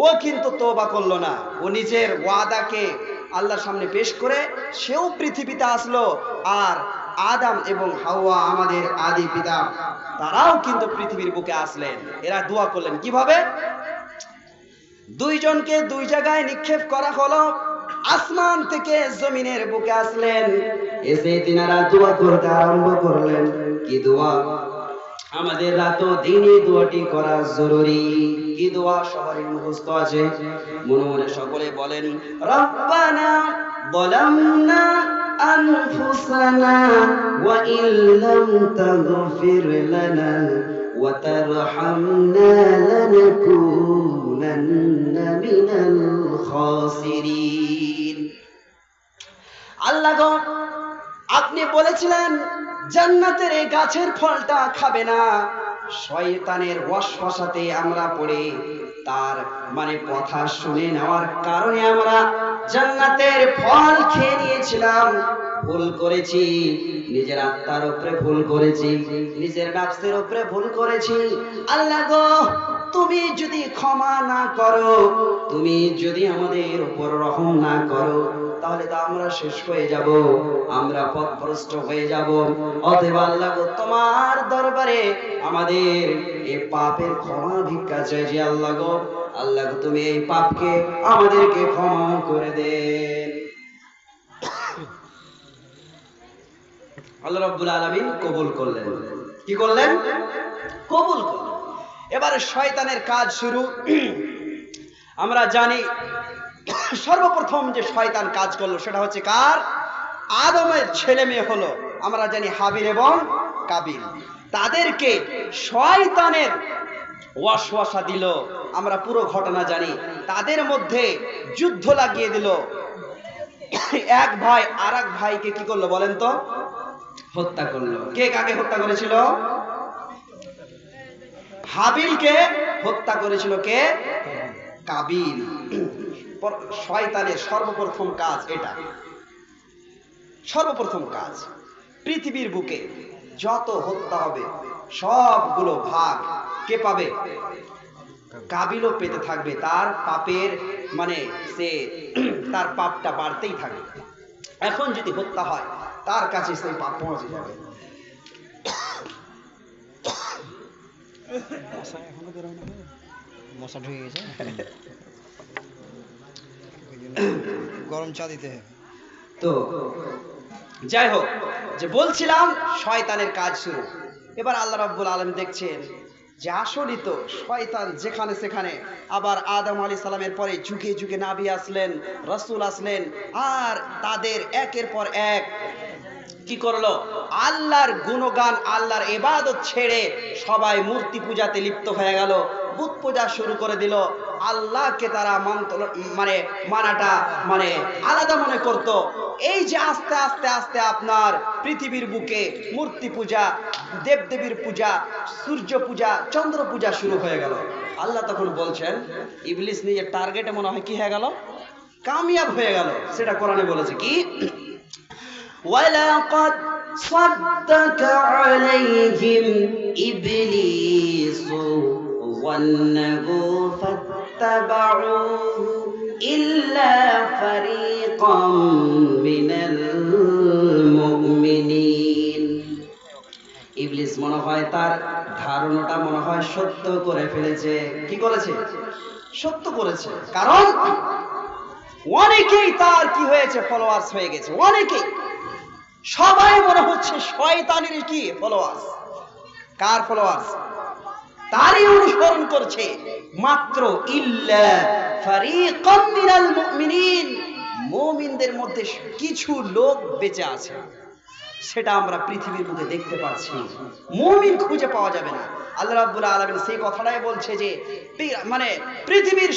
ও কিন্তু তওবা করলো না, ও নিজের ওয়াদাকে আল্লাহর সামনে পেশ করে সেও পৃথিবীতে আসলো। আর আদম এবং হাওয়া, আমাদের আদি পিতা, তারাও কিন্তু পৃথিবীর বুকে আসলেন। এরা দোয়া করলেন কিভাবে? 2 জনকে 2 জায়গায় নিক্ষেপ করা হলো, আসমান থেকে জমিনের বুকে আসলেন, এসে তিনারা দোয়া করতে আরম্ভ করলেন। কি দোয়া? আমাদের রাত দিনে দোয়াটি করা জরুরি। কি দোয়া? সবারই মুখস্থ আছে, মনে মনে সকলে বলেন, রব্বানা যালামনা আনফুসানা ওয়া ইল্লাম তাগফির লানা ওয়া তারহামনা লানাকুনান্না মিনাল খাসিরিন। আল্লাহ গো, আপনি বলেছিলেন জান্নাতের এই গাছের ফলটা খাবে না। শয়তানের ওয়াসওয়াসাতে আমরা পড়ে, তার মানে কথা শুনে নেওয়ার কারণে আমরা জান্নাতের ফল খেয়ে নিয়েছিলাম। ভুল করেছি, নিজের আত্মার উপরে ভুল করেছি, নিজের নফসের উপরে ভুল করেছি। আল্লাহ গো, তুমি যদি ক্ষমা না করো, তুমি যদি আমাদের উপর রহম না করো, তাহলে তো আমরা শেষ হয়ে যাব, আমরা পথভ্রষ্ট হয়ে যাব। অতএব আল্লাহ গো, তোমার দরবারে আমাদের এই পাপের ক্ষমা ভিক্ষা চাই যে আল্লাহ গো, আল্লাহ গো, তুমি এই পাপকে আমাদেরকে ক্ষমা করে দেন। আল্লাহ রাব্বুল আলামিন কবুল করলেন। কি করলেন? কবুল করলেন। এবারে শয়তানের কাজ শুরু। আমরা জানি সর্বপ্রথম যে শয়তান কাজ করলো সেটা হচ্ছে কার? আদমের ছেলে মেয়ে হলো, আমরা জানি হাবিল এবং কাবিল। তাদেরকে শয়তানের ওয়াসওয়াসা দিল, আমরা পুরো ঘটনা জানি। তাদের মধ্যে যুদ্ধ লাগিয়ে দিল। এক ভাই আর এক ভাইকে কি করলো বলেন তো? হত্যা করলো। কে কাকে হত্যা করেছিল? হাবিলকে হত্যা করেছিল কে? কাবিল। শয়তানের সর্বপ্রথম কাজ এটা, সর্বপ্রথম কাজ। পৃথিবীর বুকে যত হত্যা হবে সবগুলো ভাগ কে পাবে? কাবিলও পেতে থাকবে। তার পাপের মানে সে তার পাপটা বাড়তেই থাকবে। এখন যদি হত্যা হয় তার কাছে সেই পাপ পৌঁছে যাবে। মশা ঢুকে গেছে, গরম চা দিতে হবে। তো যাই হোক, যে বলছিলাম শয়তানের কাজ শুরু। এবার আল্লাহ রাব্বুল আলামিন দেখছেন যে আসলেই তো শয়তান যেখানে সেখানে। আবার আদম আলাইহিস সালামের পরে যুগে যুগে নবী আসলেন, রাসূল আসলেন, আর তাদের একের পর এক কি করলো? আল্লাহর গুণগান, আল্লাহর ইবাদত ছেড়ে সবাই মূর্তি পূজাতে লিপ্ত হয়ে গেল, বুত পূজা শুরু করে দিল। আল্লাহকে তারা মানাটা আলাদা মনে করত। এই যে আস্তে আস্তে আস্তে আপনার পৃথিবীর বুকে মূর্তি পূজা, দেবদেবীর পূজা, সূর্য পূজা, চন্দ্র পূজা শুরু হয়ে গেল। আল্লাহ তখন বলছেন, ইবলিস নিজের টার্গেটে মনে হয় কি হয়ে গেল? কামিয়াব হয়ে গেল। সেটা কোরআনে বলেছে কি? وَلَقَدْ صَدَّقَ عَلَيْهِمْ إِبْلِيسُ ظَنَّهُ فَاتَّبَعُوهُ إِلَّا فَرِيقًا مِنَ الْمُؤْمِنِينَ। ইবলিস মনে হয় তার ধারণাটা মনে হয় সত্য করে ফেলেছে। কি করেছে? সত্য করেছে। কারণ অনেকেই তার কি হয়েছে? ফলোয়ার্স হয়ে গেছে। অনেকেই, সবাই মনে হচ্ছে শয়তানের কি ফলোয়ার্স। কার ফলোয়ার্স? তারই অনুসরণ করছে। মাত্র ইল্লা ফারিকাম মিনাল মুমিনিন, মুমিনদের মধ্যে কিছু লোক বেঁচে আছে। সেটা আমরা পৃথিবীর বুকে দেখতে পাচ্ছি। মুমিন খুঁজে পাওয়া যাবে না। আল্লাহ রাব্বুল আলামিন সেই কথাটাই বলছে যে পৃথিবীর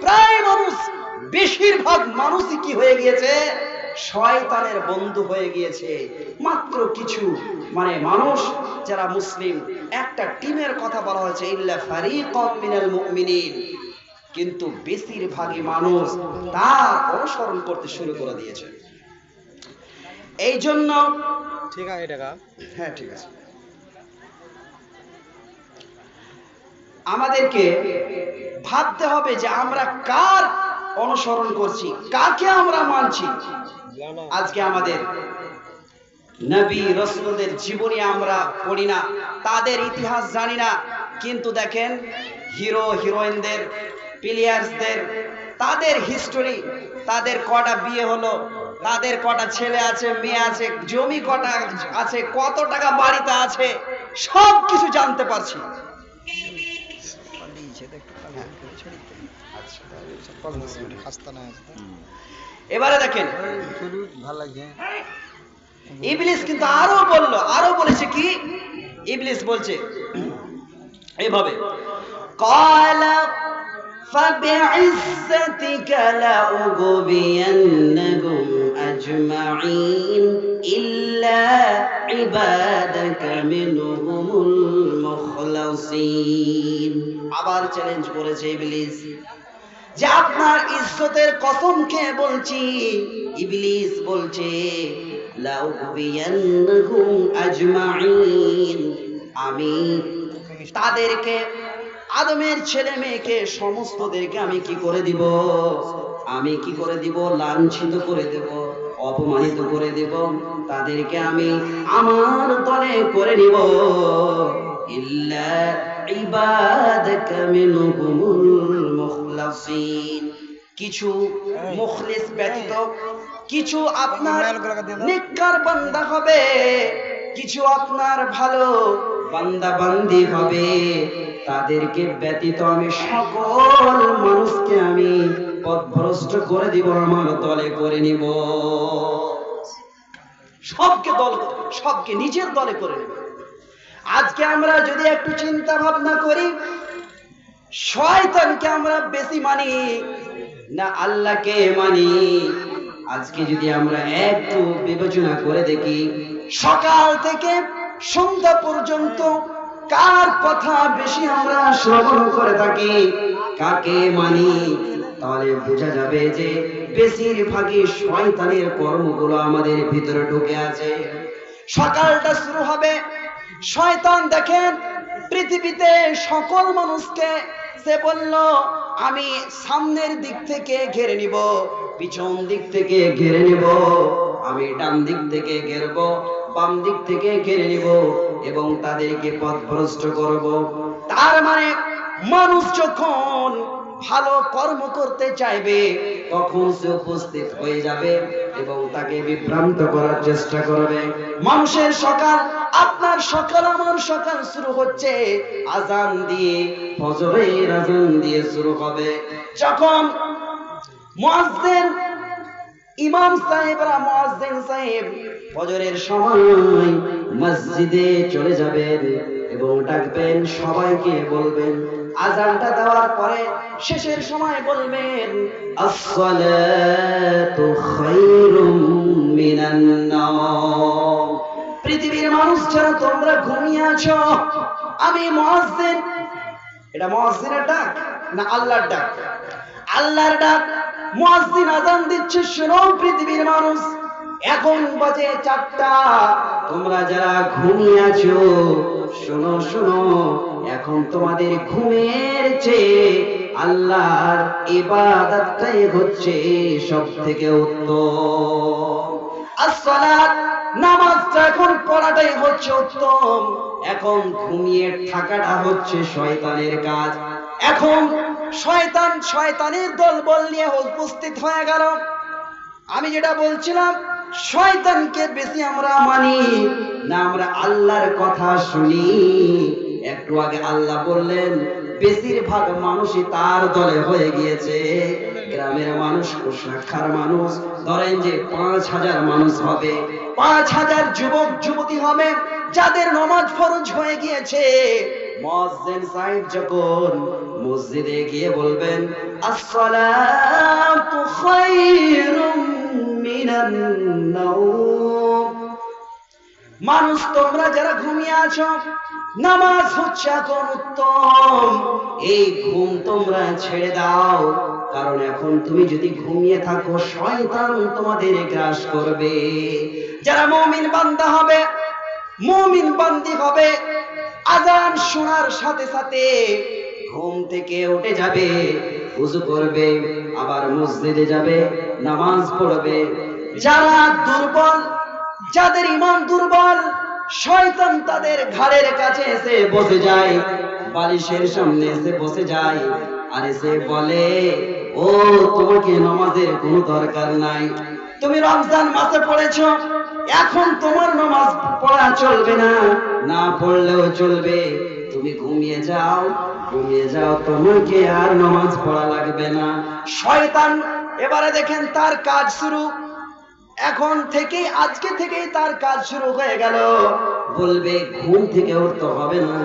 প্রায় মানুষ, বেশিরভাগ মানুষই কি হয়ে গিয়েছে? শয়তানের বন্ধু হয়ে গিয়েছে। মাত্র কিছু মানুষ যারা মুসলিম, একটা টিমের কথা বলা হয়েছে ইল্লা ফারিকাম মিনাল মুমিনিন, কিন্তু বেশিরভাগই মানুষ তার অনুসরণ করতে শুরু করে দিয়েছে। এই জন্য ঠিক আছে টাকা, হ্যাঁ ঠিক আছে, আমাদেরকে ভাবতে হবে যে আমরা কার অনুসরণ করছি, কাকে আমরা মানছি। আজকে আমাদের নবী রাসূলদের জীবনী আমরা পড়ি না, তাদের ইতিহাস জানি না, কিন্তু দেখেন হিরো হিরোইনদের, প্লেয়ার্সদের, তাদের হিস্টোরি, তাদের কটা বিয়ে হলো, তাদের কটা ছেলে আছে, মেয়ে আছে, জমি কটা আছে, কত টাকা বাড়িতে আছে, সব কিছু জানতে পারছি। এবারে দেখেন ইবলিস কিন্তু আরো বলেছে কি? ইবলিস বলছে এইভাবে, ক্বালা فَبِعِزَّتِكَ لَأُغْوِيَنَّهُمْ أَجْمَعِينَ إِلَّا عِبَادَكَ مِنْهُمُ الْمُخْلَصِينَ। আবার চ্যালেঞ্জ করেছে ইবলিস যে আপনার ইজ্জতের কসম খেয়ে বলছি, ইবলিস বলছে লাউগবিয়ান্নাহুম আজমাইন, আমি তাদেরকে, আদমের ছেলে মেয়েকে সমস্তদেরকে আমি কি করে দিব? আমি কি করে দিব? লাঞ্ছিত করে দেব, অপমানিত করে দেব, তাদেরকে আমি আমার দলে করে নিব। ইল্লা ইবাদাকা মিনহুমুল মুখলাসিন, কিছু মুখলিস ব্যতীত, কিছু আপনার নেককার বান্দা হবে, কিছু আপনার ভালো বান্দা বান্দি হবে, তাদেরকে ব্যতীত আমি সকল মানুষকে আমি পথভ্রষ্ট করে দিব, আমার দলে করে নিব। সবকে নিজের দলে করে নেব। আজকে আমরা যদি একটু চিন্তা ভাবনা করি, শয়তানকে আমরা বেশি মানি না আল্লাহকে মানি? আজকে যদি আমরা একটু বিবেচনা করে দেখি, সকাল থেকে সন্ধ্যা পর্যন্ত কার কথা বেশি আমরা শ্রবণ করে থাকি, কাকে মানি, তাহলে বোঝা যাবে যে বেশিরভাগই শয়তানের কর্মগুলো আমাদের ভিতরে ঢুকে আছে। সকালটা শুরু হবে, শয়তান দেখেন পৃথিবীতে সকল মানুষকে সে বলল আমি সামনের দিক থেকে ঘেরে নিব, পিছন দিক থেকে ঘেরে নিব, আমি ডান দিক থেকে ঘেরব, বাম দিক থেকে ঘেরে নিব এবং তাদেরকে পথভ্রষ্ট করব। তার মানে মানুষ যখন ভালো কর্ম করতে চাইবে তখন সে উপস্থিত হয়ে যাবে এবং তাকে বিভ্রান্ত করার চেষ্টা করবে। মানুষের সকাল, আপনার সকাল আমার সকাল শুরু হচ্ছে আজান দিয়ে, ফজরের আজান দিয়ে শুরু হবে। যখন মুয়াজ্জিন ইমাম সাহেবরা, মুয়াজ্জিন সাহেব ফজরের সময় মসজিদে চলে যাবেন এবং ডাকবেন, সবাইকে বলবেন, আজানটা দেওয়ার পরে শেষের সময় বলবেন আসসালাতু খায়রুম মিনান নাওম। পৃথিবীর মানুষ যারা তোমরা ঘুমিয়ে আছো, আমি মুয়াজ্জিন, এটা মুয়াজ্জিনের ডাক না আল্লাহর ডাক? আল্লাহর ডাক। মুয়াজ্জিন আজান দিচ্ছে, শোনো পৃথিবীর মানুষ, এখন বাজে 4টা, তোমরা যারা ঘুমিয়ে আছো শোনো শোনো, এখন তোমাদের ঘুমের চেয়ে আল্লাহর ইবাদতটাই হচ্ছে সবথেকে উত্তম। আসসালাত, নামাজটা এখন পড়াটাই হচ্ছে উত্তম, এখন ঘুমিয়ে থাকাটা হচ্ছে শয়তানের কাজ। এখন শয়তানের দলবল নিয়ে উপস্থিত হয়ে গেল। আমি যেটা বলছিলাম, শয়তানকে বেশি আমরা মানি না আমরা আল্লাহর কথা শুনি। একটু আগে আল্লাহ বললেন বেশিরভাগ মানুষই তার দলে হয়ে গিয়েছে। গ্রামের মানুষ, শাখার মানুষ, ধরেন যে 5,000 মানুষ হবে, 5,000 যুবক যুবতী হবে যাদের নামাজ ফরজ হয়ে গিয়েছে। মুয়াজ্জিন সাহেব যখন মসজিদে গিয়ে বলবেন আসসালাতু খায়রুম মিনান নাওম, মানুষ তোমরা যারা ঘুমিয়ে আছো, নামাজ হচ্ছে এখন উত্তম, এই ঘুম তোমরা ছেড়ে দাও, কারণ এখন তুমি যদি ঘুমিয়ে থাকো শয়তান তোমাদের গ্রাস করবে। যারা মুমিন বান্দা হবে, মুমিন বান্দি হবে, আজান শোনার সাথে সাথে ঘুম থেকে উঠে যাবে, ওযু করবে, আবার মসজিদে যাবে, নামাজ পড়বে। যারা দুর্বল, যাদের ঈমান দুর্বল, শয়তান তাদের ঘাড়ের কাছে এসে বসে যায়, বালিশের সামনে এসে বসে যায়, আর এসে বলে ও তোমাকে নামাজের কোনো দরকার নাই, তুমি রমজান মাসে পড়েছো, এখন তোমার নামাজ পড়া চলবে না, না পড়লেও চলবে, তুমি ঘুমিয়ে যাও, ঘুমিয়ে যাও, তোমাকে আর নামাজ পড়া লাগবে না। শয়তান এবারে দেখেন তার কাজ শুরু, এখন থেকেই, আজকে থেকেই তার কাজ শুরু হয়ে গেল। বলবে ঘুম থেকে উঠতে হবে না,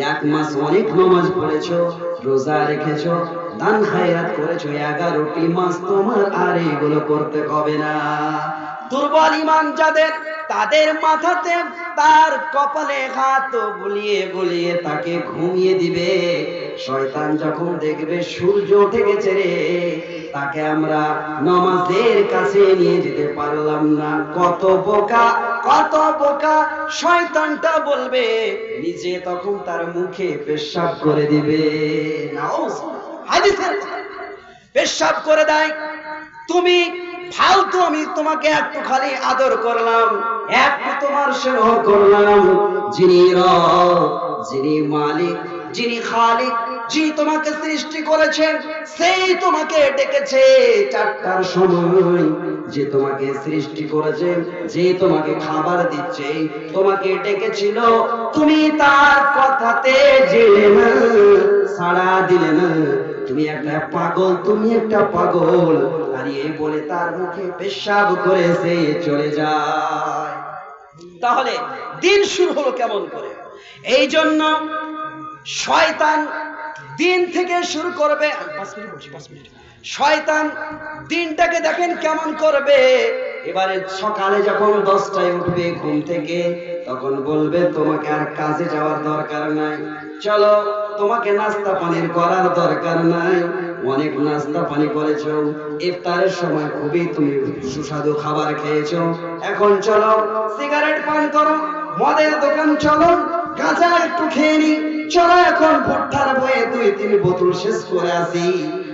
1 মাস অনেক নামাজ পড়েছো, রোজা রেখেছো, দান খায়রাত করেছো, 11টি মাস তোমার আর এগুলো করতে হবে না। দুর্বল ঈমান যাদের, তাদের মাথাতে, তার কপালে হাত বুলিয়ে বুলিয়ে তাকে ঘুমিয়ে দিবে। শয়তান যখন দেখবে সূর্য উঠে গেছে রে, তাকে আমরা নামাজের কাছে নিয়ে যেতে পারলাম না, কত বোকা, কত বোকা। শয়তানটা বলবে, নিজে তখন তার মুখে পেশাব করে দিবে। হাদিসের পেশাব করে দেয়, তুমি ফালতু, আমি তোমাকে একটু খালি আদর করলাম, একটু তোমার স্নেহ করলাম, যিনি রব, যিনি মালিক, যিনি খালিক, যিনি তোমাকে সৃষ্টি করেছেন, সেই তোমাকে ডেকেছে 4টার সময়, যে তোমাকে সৃষ্টি করেছে, যে তোমাকে খাবার দিচ্ছে, তোমাকে ডেকেছিল, তুমি তার কথাতে জেলে না, সাড়া দিলে না, তুমি একটা পাগল, তুমি একটা পাগল। আর এই বলে তার মুখে পেশাব করে সে চলে যায়। তাহলে দিন শুরু হলো কেমন করে? এই জন্য শয়তান দিন থেকে শুরু করবে। 5 মিনিট বলছি, 5 মিনিট। শয়তান দিনটাকে দেখেন কেমন করবে, এবারে সকালে যখন 10টায় উঠবে ঘুম থেকে, তখন বলবে তোমাকে আর কাজে যাওয়ার দরকার নাই, চলো তোমাকে নাস্তা পানির করার দরকার নাই, অনেক নাস্তা পানি করেছো, ইফতারের সময় খুবই তুমি সুস্বাদু খাবার খেয়েছো, এখন চলো সিগারেট পান করো, মদের দোকান চলো, গাঁজা একটু খেয়ে নি, চলো এখন ভুট্টার বয়ে 2-3 বোতল শেষ করে আসি।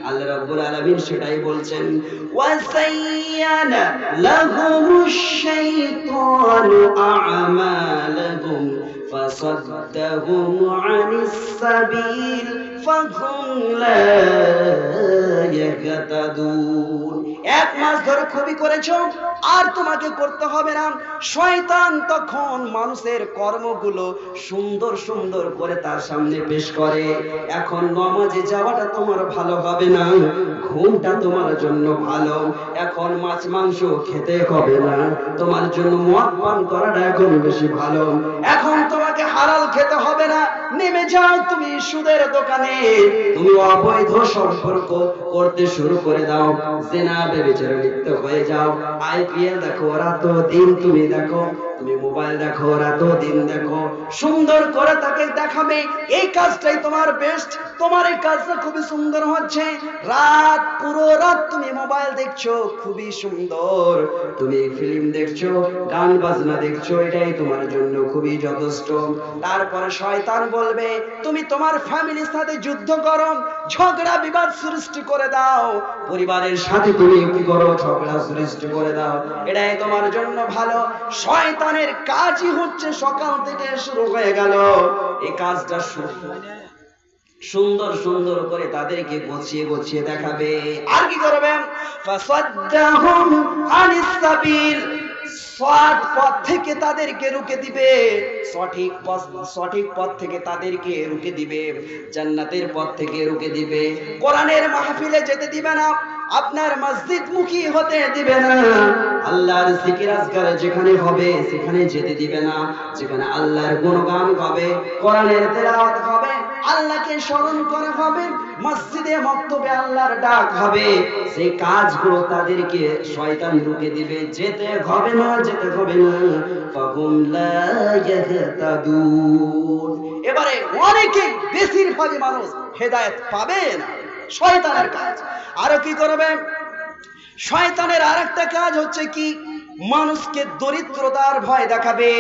আল্লাহ রাব্বুল আলামিন সেটাই বলছেন, ওয়াসাইয়ানা লাহুমুশ শাইতানু আ'মালাহুম ফাসাদ্দাহুম আনিস সাবিল ফাহুম লা ইয়াহতাদুন। 1 মাস ধরে খুবই করেছো, আর তোমাকে করতে হবে না। শয়তান তখন মানুষের কর্মগুলো সুন্দর সুন্দর করে তার সামনে পেশ করে। এখন নামাজে যাওয়াটা তোমার ভালো হবে না, ঘুমটা তোমার জন্য ভালো, এখন মাছ মাংস খেতে হবে না, তোমার জন্য মদ পান করাটা এখন বেশি ভালো, এখন তোমাকে হালাল খেতে হবে না, নেমে যাও তুমি সুদের দোকানে, তুমি অবৈধ সম্পর্ক করতে শুরু করে দাও, জিনা ব্যভিচারে লিপ্ত হয়ে যাও, আইপিএল দেখো রাত দিন তুমি দেখো, তুমি মোবাইল দেখো রাত দিন দেখো, সুন্দর করে তাকে দেখাবে এই কাজটাই তোমার বেস্ট, তোমার এই কাজটা খুবই সুন্দর হচ্ছে, রাত পুরো রাত তুমি মোবাইল দেখছো, খুবই সুন্দর, তুমি ফিল্ম দেখছো, গান বাজনা দেখছো, এটাই তোমার জন্য খুবই যথেষ্ট। তারপরে শয়তান বলবে তুমি তোমার ফ্যামিলির সাথে যুদ্ধ করো, ঝগড়া বিবাদ সৃষ্টি করে দাও, পরিবারের সাথে তুমি কি করো, ঝগড়া সৃষ্টি করে দাও, এটাই তোমার জন্য ভালো। শয়তানের কাজই হচ্ছে সকাল থেকে শুরু হয়ে গেল, এই কাজটা সুন্দর সুন্দর করে তাদেরকে গুছিয়ে গুছিয়ে দেখাবে, আর কি করবে, ফাসাদ্দাহুম আনিস সাবিল, সৎ পথ থেকে তাদেরকে রুখে দিবে, সঠিক পথ থেকে তাদেরকে রুখে দিবে, জান্নাতের পথ থেকে রুখে দিবে, কোরআনের মাহফিলে যেতে দিবে না, আপনার মসজিদ মুখী হতে দিবে না, আল্লাহর জিকির আজকার যেখানে হবে সেখানে যেতে দিবে না, যেখানে আল্লাহর গুণগান হবে, কোরআনের তেলাওয়াত হবে, আল্লাহকে স্মরণ করা হবে, মসজিদে মক্তবে আল্লাহর ডাক হবে, সেই কাজগুলো তাদেরকে শয়তান রুখে দিবে, যেতে হবে না, যেতে হবে না, ফাহুম লা ইয়াহতাদুন। এবারে অনেকে বেশিরভাগ মানুষ হেদায়েত পাবে না, শয়তানের কাজ। আরো কি করবে শয়তানের? আরেকটা কাজ হচ্ছে কি, মানুষকে দরিদ্রতার ভয় দেখাবে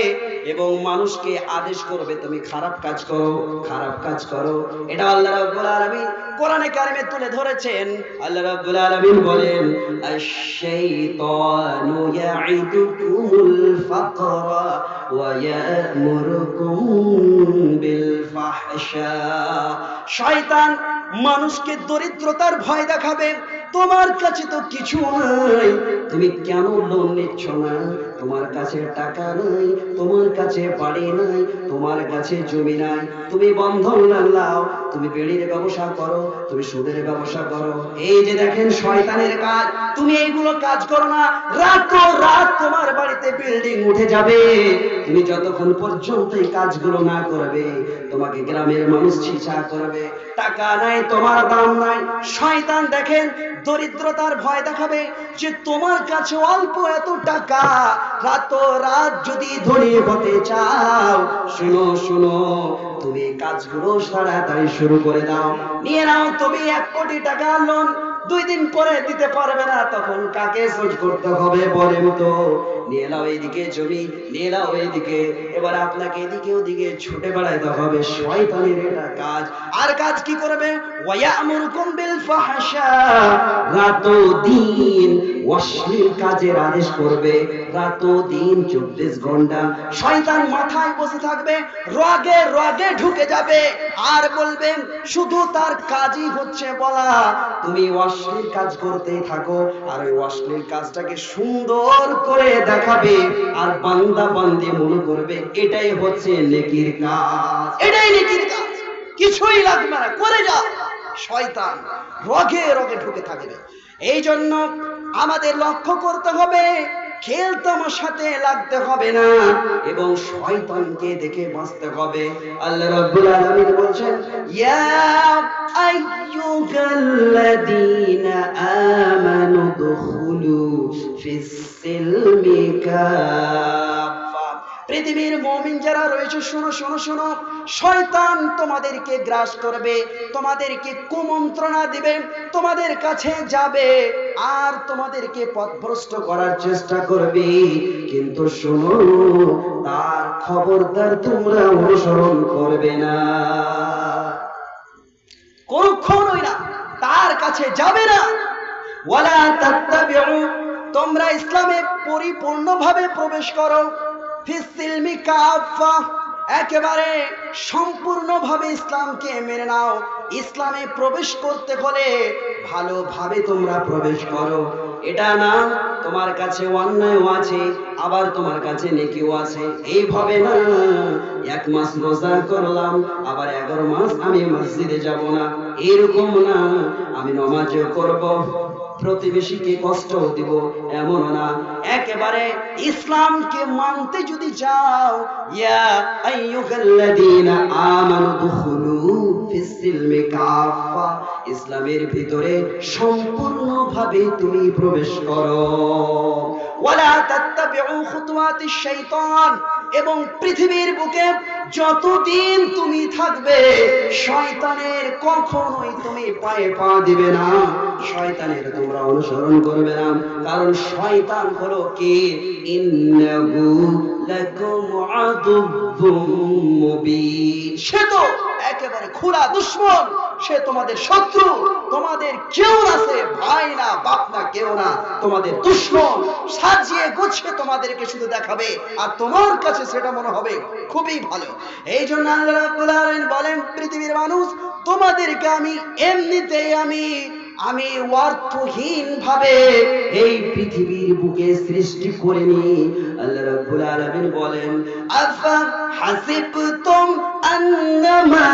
এবং মানুষকে আদেশ করবে তুমি খারাপ কাজ করো, খারাপ কাজ করো। এটা আল্লাহ রাব্বুল আলামিন কোরআনে কারিমে তুলে ধরেছেন। আল্লাহ রাব্বুল আলামিন বলেন, আশ-শাইতানু ইয়াইদুকুমুল ফাকরা ওয়া ইয়া'মুরুকুম বিল ফাহশা। শয়তান মানুষকে দরিদ্রতার ভয় দেখাবে, তোমার কাছে তো কিছু নাই, তুমি কেন লোন নিচ্ছ না, তোমার কাছে টাকা নাই, তোমার কাছে বাড়ি নাই, তোমার কাছে জমি নাই, তুমি বন্ধন লাও, তুমি বেড়ির ব্যবসা করো, তুমি সুদের ব্যবসা করো, এই যে দেখেন শয়তানের কাজ। তুমি এইগুলো কাজ করো না, রাত তোমার বাড়িতে বিল্ডিং উঠে যাবে, তুমি যতক্ষণ পর্যন্ত এই কাজগুলো না করবে তোমাকে গ্রামের মানুষ ছিছা করবে, টাকা নাই, তোমার দাম নাই। শয়তান দেখেন দরিদ্রতার ভয় দেখাবে যে তোমার কাছে অল্প এত টাকা, রাত যদি ধনী হতে চাও, শুনো শুনো, তুমি কাজগুলো তাড়াতাড়ি শুরু করে দাও, নিয়ে নাও তুমি 1 কোটি টাকা লোন, 2 দিন পরে দিতে পারবে না, তখন কাকে শোধ করতে হবে বলেন তো? নিয়ে নাও এইদিকে জমি, নিয়ে নাও এইদিকে, এবার আপনাকে এদিকে ওদিকে ছুটে বেড়াইতে হবে, শয়তানের এটা কাজ। আর কাজ কি করবে? ওয়ায়ামুরুকুম বিল ফাহশা, রাতদিন অশ্লীল কাজের আদেশ করবে, রাতদিন 24 ঘন্টা শয়তান মাথায় বসে থাকবে, রাগে রাগে ঢুকে যাবে, আর বলবেন শুধু তার কাজই হচ্ছে বলা তুমি অশ্লীল কাজ করতেই থাকো, আর ওই অশ্লীল কাজটাকে সুন্দর করে দেখাবে, আর বান্দা বান্দি মনে করবে এটাই হচ্ছে নেকির কাজ, এটাই নেকির কাজ, কিছুই লাগবে না, করে যাও। শয়তান রগে রগে ঢুকে থাকবে। এই জন্য আমাদের লক্ষ্য করতে হবে খেল তামাশাতে লাগতে হবে না এবং শয়তানকে দেখে বাঁচতে হবে। আল্লাহ রাব্বুল আলামিন বলছেন, ইয়া আইয়ুহাল্লাযীনা আমানু দুখুলু ফিস-সিলমি কাফা। পৃথিবীর মুমিন যারা রয়েছে, শোনো শোনো শোনো, শয়তান তোমাদেরকে গ্রাস করবে, তোমাদেরকে কুমন্ত্রণা দিবে, তোমাদের কাছে যাবে আর তোমাদেরকে পথভ্রষ্ট করার চেষ্টা করবে, কিন্তু শোনো, তার খবরদার তোমরা অনুসরণ করবে না, কখনোই না, তার কাছে যাবে না। ওয়ালা তাত্তাবিউ, তোমরা ইসলামে পরিপূর্ণভাবে প্রবেশ করো, ফিস-সিলমি কাফা, একেবারে সম্পূর্ণভাবে ইসলামকে মেনে নাও। ইসলামে প্রবেশ করতে হলে ভালোভাবে তোমরা প্রবেশ করো, এটা না তোমার কাছে অন্যায়ও আছে আবার তোমার কাছে নেকিও আছে, এইভাবে না 1 মাস রোজা করলাম আবার 11 মাস আমি মসজিদে যাব না, এরকম না, আমি নামাজও করব, প্রতিবেশীকে কষ্ট দিব, এমন না। একেবারে ইসলামকে মানতে যদি চাও, ইয়া আইয়ুহাল্লাযীনা আমানু দুখুলু ফিস-সিলমি কাফা, ইসলামের ভিতরে সম্পূর্ণভাবে তুমি প্রবেশ করো। ওয়ালা তাত্তাবিউ খুতুওয়াতিশ শাইতান, এবং পৃথিবীর বুকে যতদিন তুমি থাকবে শয়তানের কখনোই তুমি পায়ে পা দিবে না, শয়তানের তোমরা অনুসরণ করবে না, কারণ শয়তান হলো কি, ইন্নাহু লাকুম আদুব্বুম মুবিন, সে তো একেবারে খোলা দুশমন, সে তোমাদের শত্রু, তোমাদের কেউ না, সে ভাই না বাপ না কেউ না, তোমাদের দুশমন, সাজিয়ে গুছিয়ে তোমাদেরকে শুধু দেখাবে আর তোমার কাছে সেটা মনে হবে খুবই ভালো। এই জন্য আল্লাহ রাব্বুল আলামিন বলেন, পৃথিবীর মানুষ, তোমাদেরকে আমি এমনিতেই আমি অর্থহীন ভাবে এই পৃথিবীর বুকে সৃষ্টি করিনি। আল্লাহ রাব্বুল আলামিন বলেন, আফা হাসিবতুম আন্নামা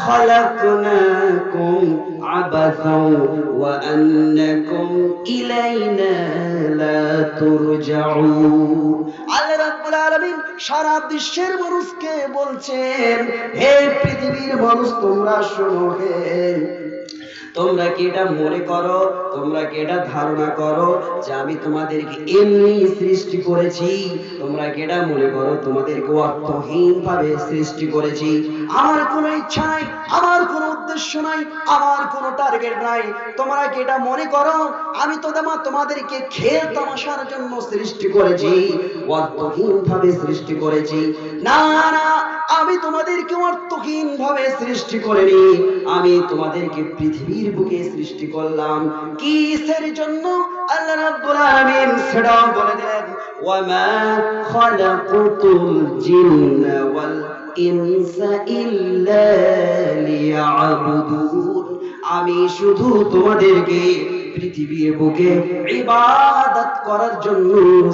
খালাকনাকুম আবাসাও ওয়া আন্নাকুম ইলাইনা লা তুরজাউন। আল্লাহ রাব্বুল আলামিন সারা বিশ্বের মানুষকে বলছেন, হে পৃথিবীর মানুষ, তোমরা শোনো, হে তোমরা কি এটা মনে করো, তোমরা কি এটা ধারণা করো যে আমি তোমাদেরকে এমনি সৃষ্টি করেছি? তোমরা কি এটা মনে করো তোমাদেরকে অর্থহীন ভাবে সৃষ্টি করেছি? আমার কোনো ইচ্ছা নাই, আমার কোনো উদ্দেশ্য নাই, আমার কোনো টার্গেট নাই। তোমরা কি এটা মনে করো আমি তোমাদেরকে খেল তামাশার জন্য সৃষ্টি করেছি, অর্থহীন ভাবে সৃষ্টি করেছি? না না, আমি তোমাদেরকে অর্থহীন ভাবে সৃষ্টি করিনি, আমি তোমাদেরকে পৃথিবীর বুকে সৃষ্টি করলাম। কিসের জন্য? আল্লাহ রাব্বুল আলামিন সেটাও বলে দিলেন, ওয়ামা খালাকুতুল জিন্না ওয়াল ইনসা ইল্লা লিয়াবুদুন, আমি শুধু তোমাদেরকে পৃথিবীর বুকে ইবাদত করার জন্য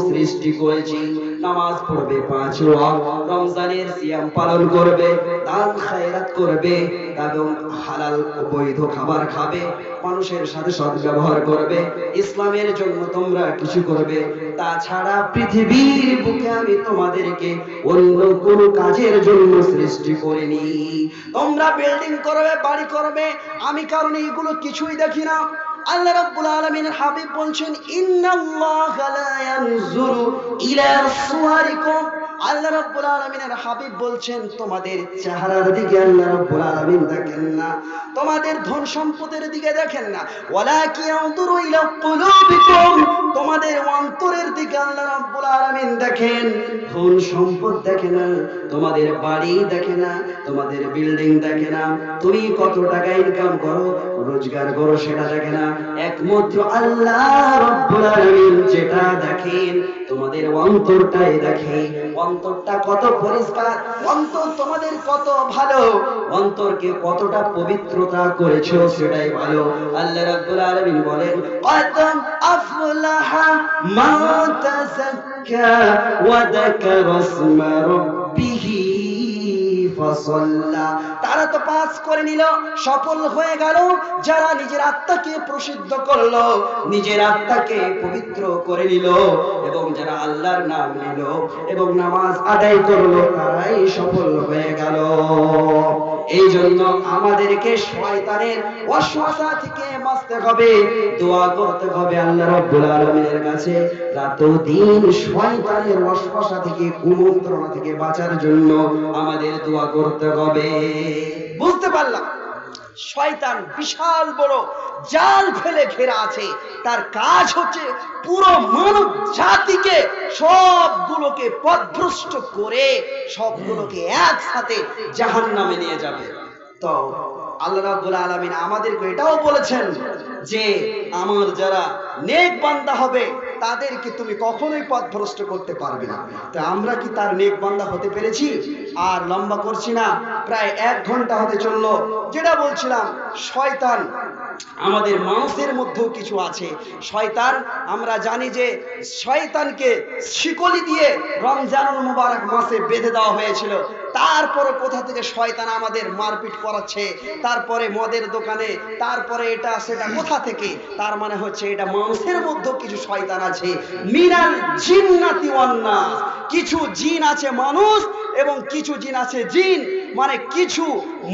সৃষ্টি করেছি। নামাজ পড়বে 5 ওয়াক্ত, রমজানের সিয়াম পালন করবে, দান খায়রাত করবে, এবং হালাল বৈধ খাবার খাবে, মানুষের সাথে সদ্ব্যবহার করবে, ইসলামের জন্য তোমরা কিছু করবে। তাছাড়া পৃথিবীর বুকে আমি তোমাদেরকে অন্য কোনো কাজের জন্য সৃষ্টি করিনি। তোমরা বিল্ডিং করবে, বাড়ি করবে, আমি কারণ এইগুলো কিছুই দেখি না। আল্লাহ রাব্বুল আলামিনের হাবিব বলছেন, ইন্নাল্লাহা লা ইয়ানজুরু ইলা সুওয়ারিকুম, আল্লাহ রাব্বুল আলামিনের হাবিব বলছেন, তোমাদের চেহারার দিকে আল্লাহ রাব্বুল আলামিন দেখেন না, তোমাদের ধন সম্পদের দিকে দেখেন না, ওয়ালাকিন ইয়ানজুরু ইলা কুলুবিকুম, তোমাদের অন্তরের দিকে আল্লাহ রাব্বুল আলামিন দেখেন। ধন সম্পদ দেখে না, তোমাদের বাড়ি দেখে না, তোমাদের বিল্ডিং দেখে না, তুমি কত টাকা ইনকাম করো, রোজগার করো, সেটা দেখে না। একমাত্র আল্লাহ রাব্বুল আলামিন যেটা দেখেন, তোমাদের অন্তরটাই দেখে। অন্তরটা কত পরিষ্কার, অন্তর তোমাদের কত ভালো, অন্তরকে কতটা পবিত্রতা করেছো সেটাই ভালো। আল্লাহ রাব্বুল আলামিন বলেন, কদম আফলাহা মান তাযাক্কা ওয়া যাকারা ইসমা রাব্বিহি ফাসাল্লা। তারা তো পাস করে নিল, সফল হয়ে গেল। যারা নিজের আত্মাকে প্রসিদ্ধ করলো, নিজের আত্মাকে পবিত্র করে নিল, এবং যারা আল্লাহর নাম নিল এবং নামাজ আদায় করলো, তারাই সফল হয়ে গেল। এই জন্য আমাদেরকে শয়তানের ওয়াসওয়াসা থেকে বাঁচতে হবে, দোয়া করতে হবে আল্লাহ রাব্বুল আলামিনের কাছে রাত ও দিন শয়তানের ওয়াসওয়াসা থেকে, কুমন্ত্রণা থেকে বাঁচার জন্য আমাদের দোয়া করতে হবে। বুঝতে পারলাম শয়তান বিশাল বড় জাল ফেলে ঘেরা আছে। তার কাজ হচ্ছে পুরো মানব জাতিকে, সবগুলোকে পথভ্রষ্ট করে সবগুলোকে একসাথে জাহান্নামে নিয়ে যাবে। তো আল্লাহ রাব্বুল আলামিন আমাদেরকে এটাও বলেছেন যে আমার যারা নেক বান্দা হবে তাদেরকে তুমি কখনোই পথভ্রষ্ট করতে পারবে না। তো আমরা কি তার নেক বান্দা হতে পেরেছি? আর লম্বা করছি না, প্রায় 1 ঘন্টা হতে চললো। যেটা বলছিলাম, শয়তান আমাদের মানুষের মধ্যেও কিছু আছে। শয়তান, আমরা জানি যে শয়তানকে শিকলি দিয়ে রমজানুল মুবারক মাসে বেঁধে দেওয়া হয়েছিল। তারপরে কোথা থেকে শয়তান আমাদের মারপিট করাচ্ছে, তারপরে মদের দোকানে, তারপরে এটা সেটা কোথা থেকে। তার মানে হচ্ছে এটা মানুষের মধ্যেও কিছু শয়তান আছে। মিনাল জিন্নাতি ওয়ান নাস, কিছু জিন আছে মানুষ এবং কিছু জিন আছে জিন, মানে কিছু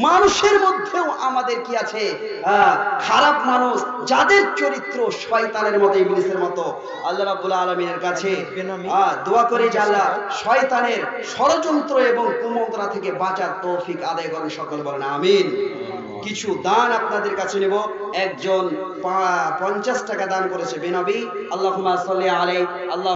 মানুষের মধ্যেও আমাদের কি আছে, খারাপ মানুষ, যাদের চরিত্র শয়তানের মতো, ইবলিসের মতো। আল্লাহ রাব্বুল আলামিনের কাছে দোয়া করি যে আল্লাহ শয়তানের ষড়যন্ত্র এবং কুমন্ত্রণা থেকে বাঁচার তৌফিক আদায় করেন। সকল বলেন আমিন। কিছু দান আপনাদের কাছে নেব। একজন 50 টাকা দান করেছে বেনবী, আল্লাহুম্মা সাল্লি আলাইহি। আল্লাহ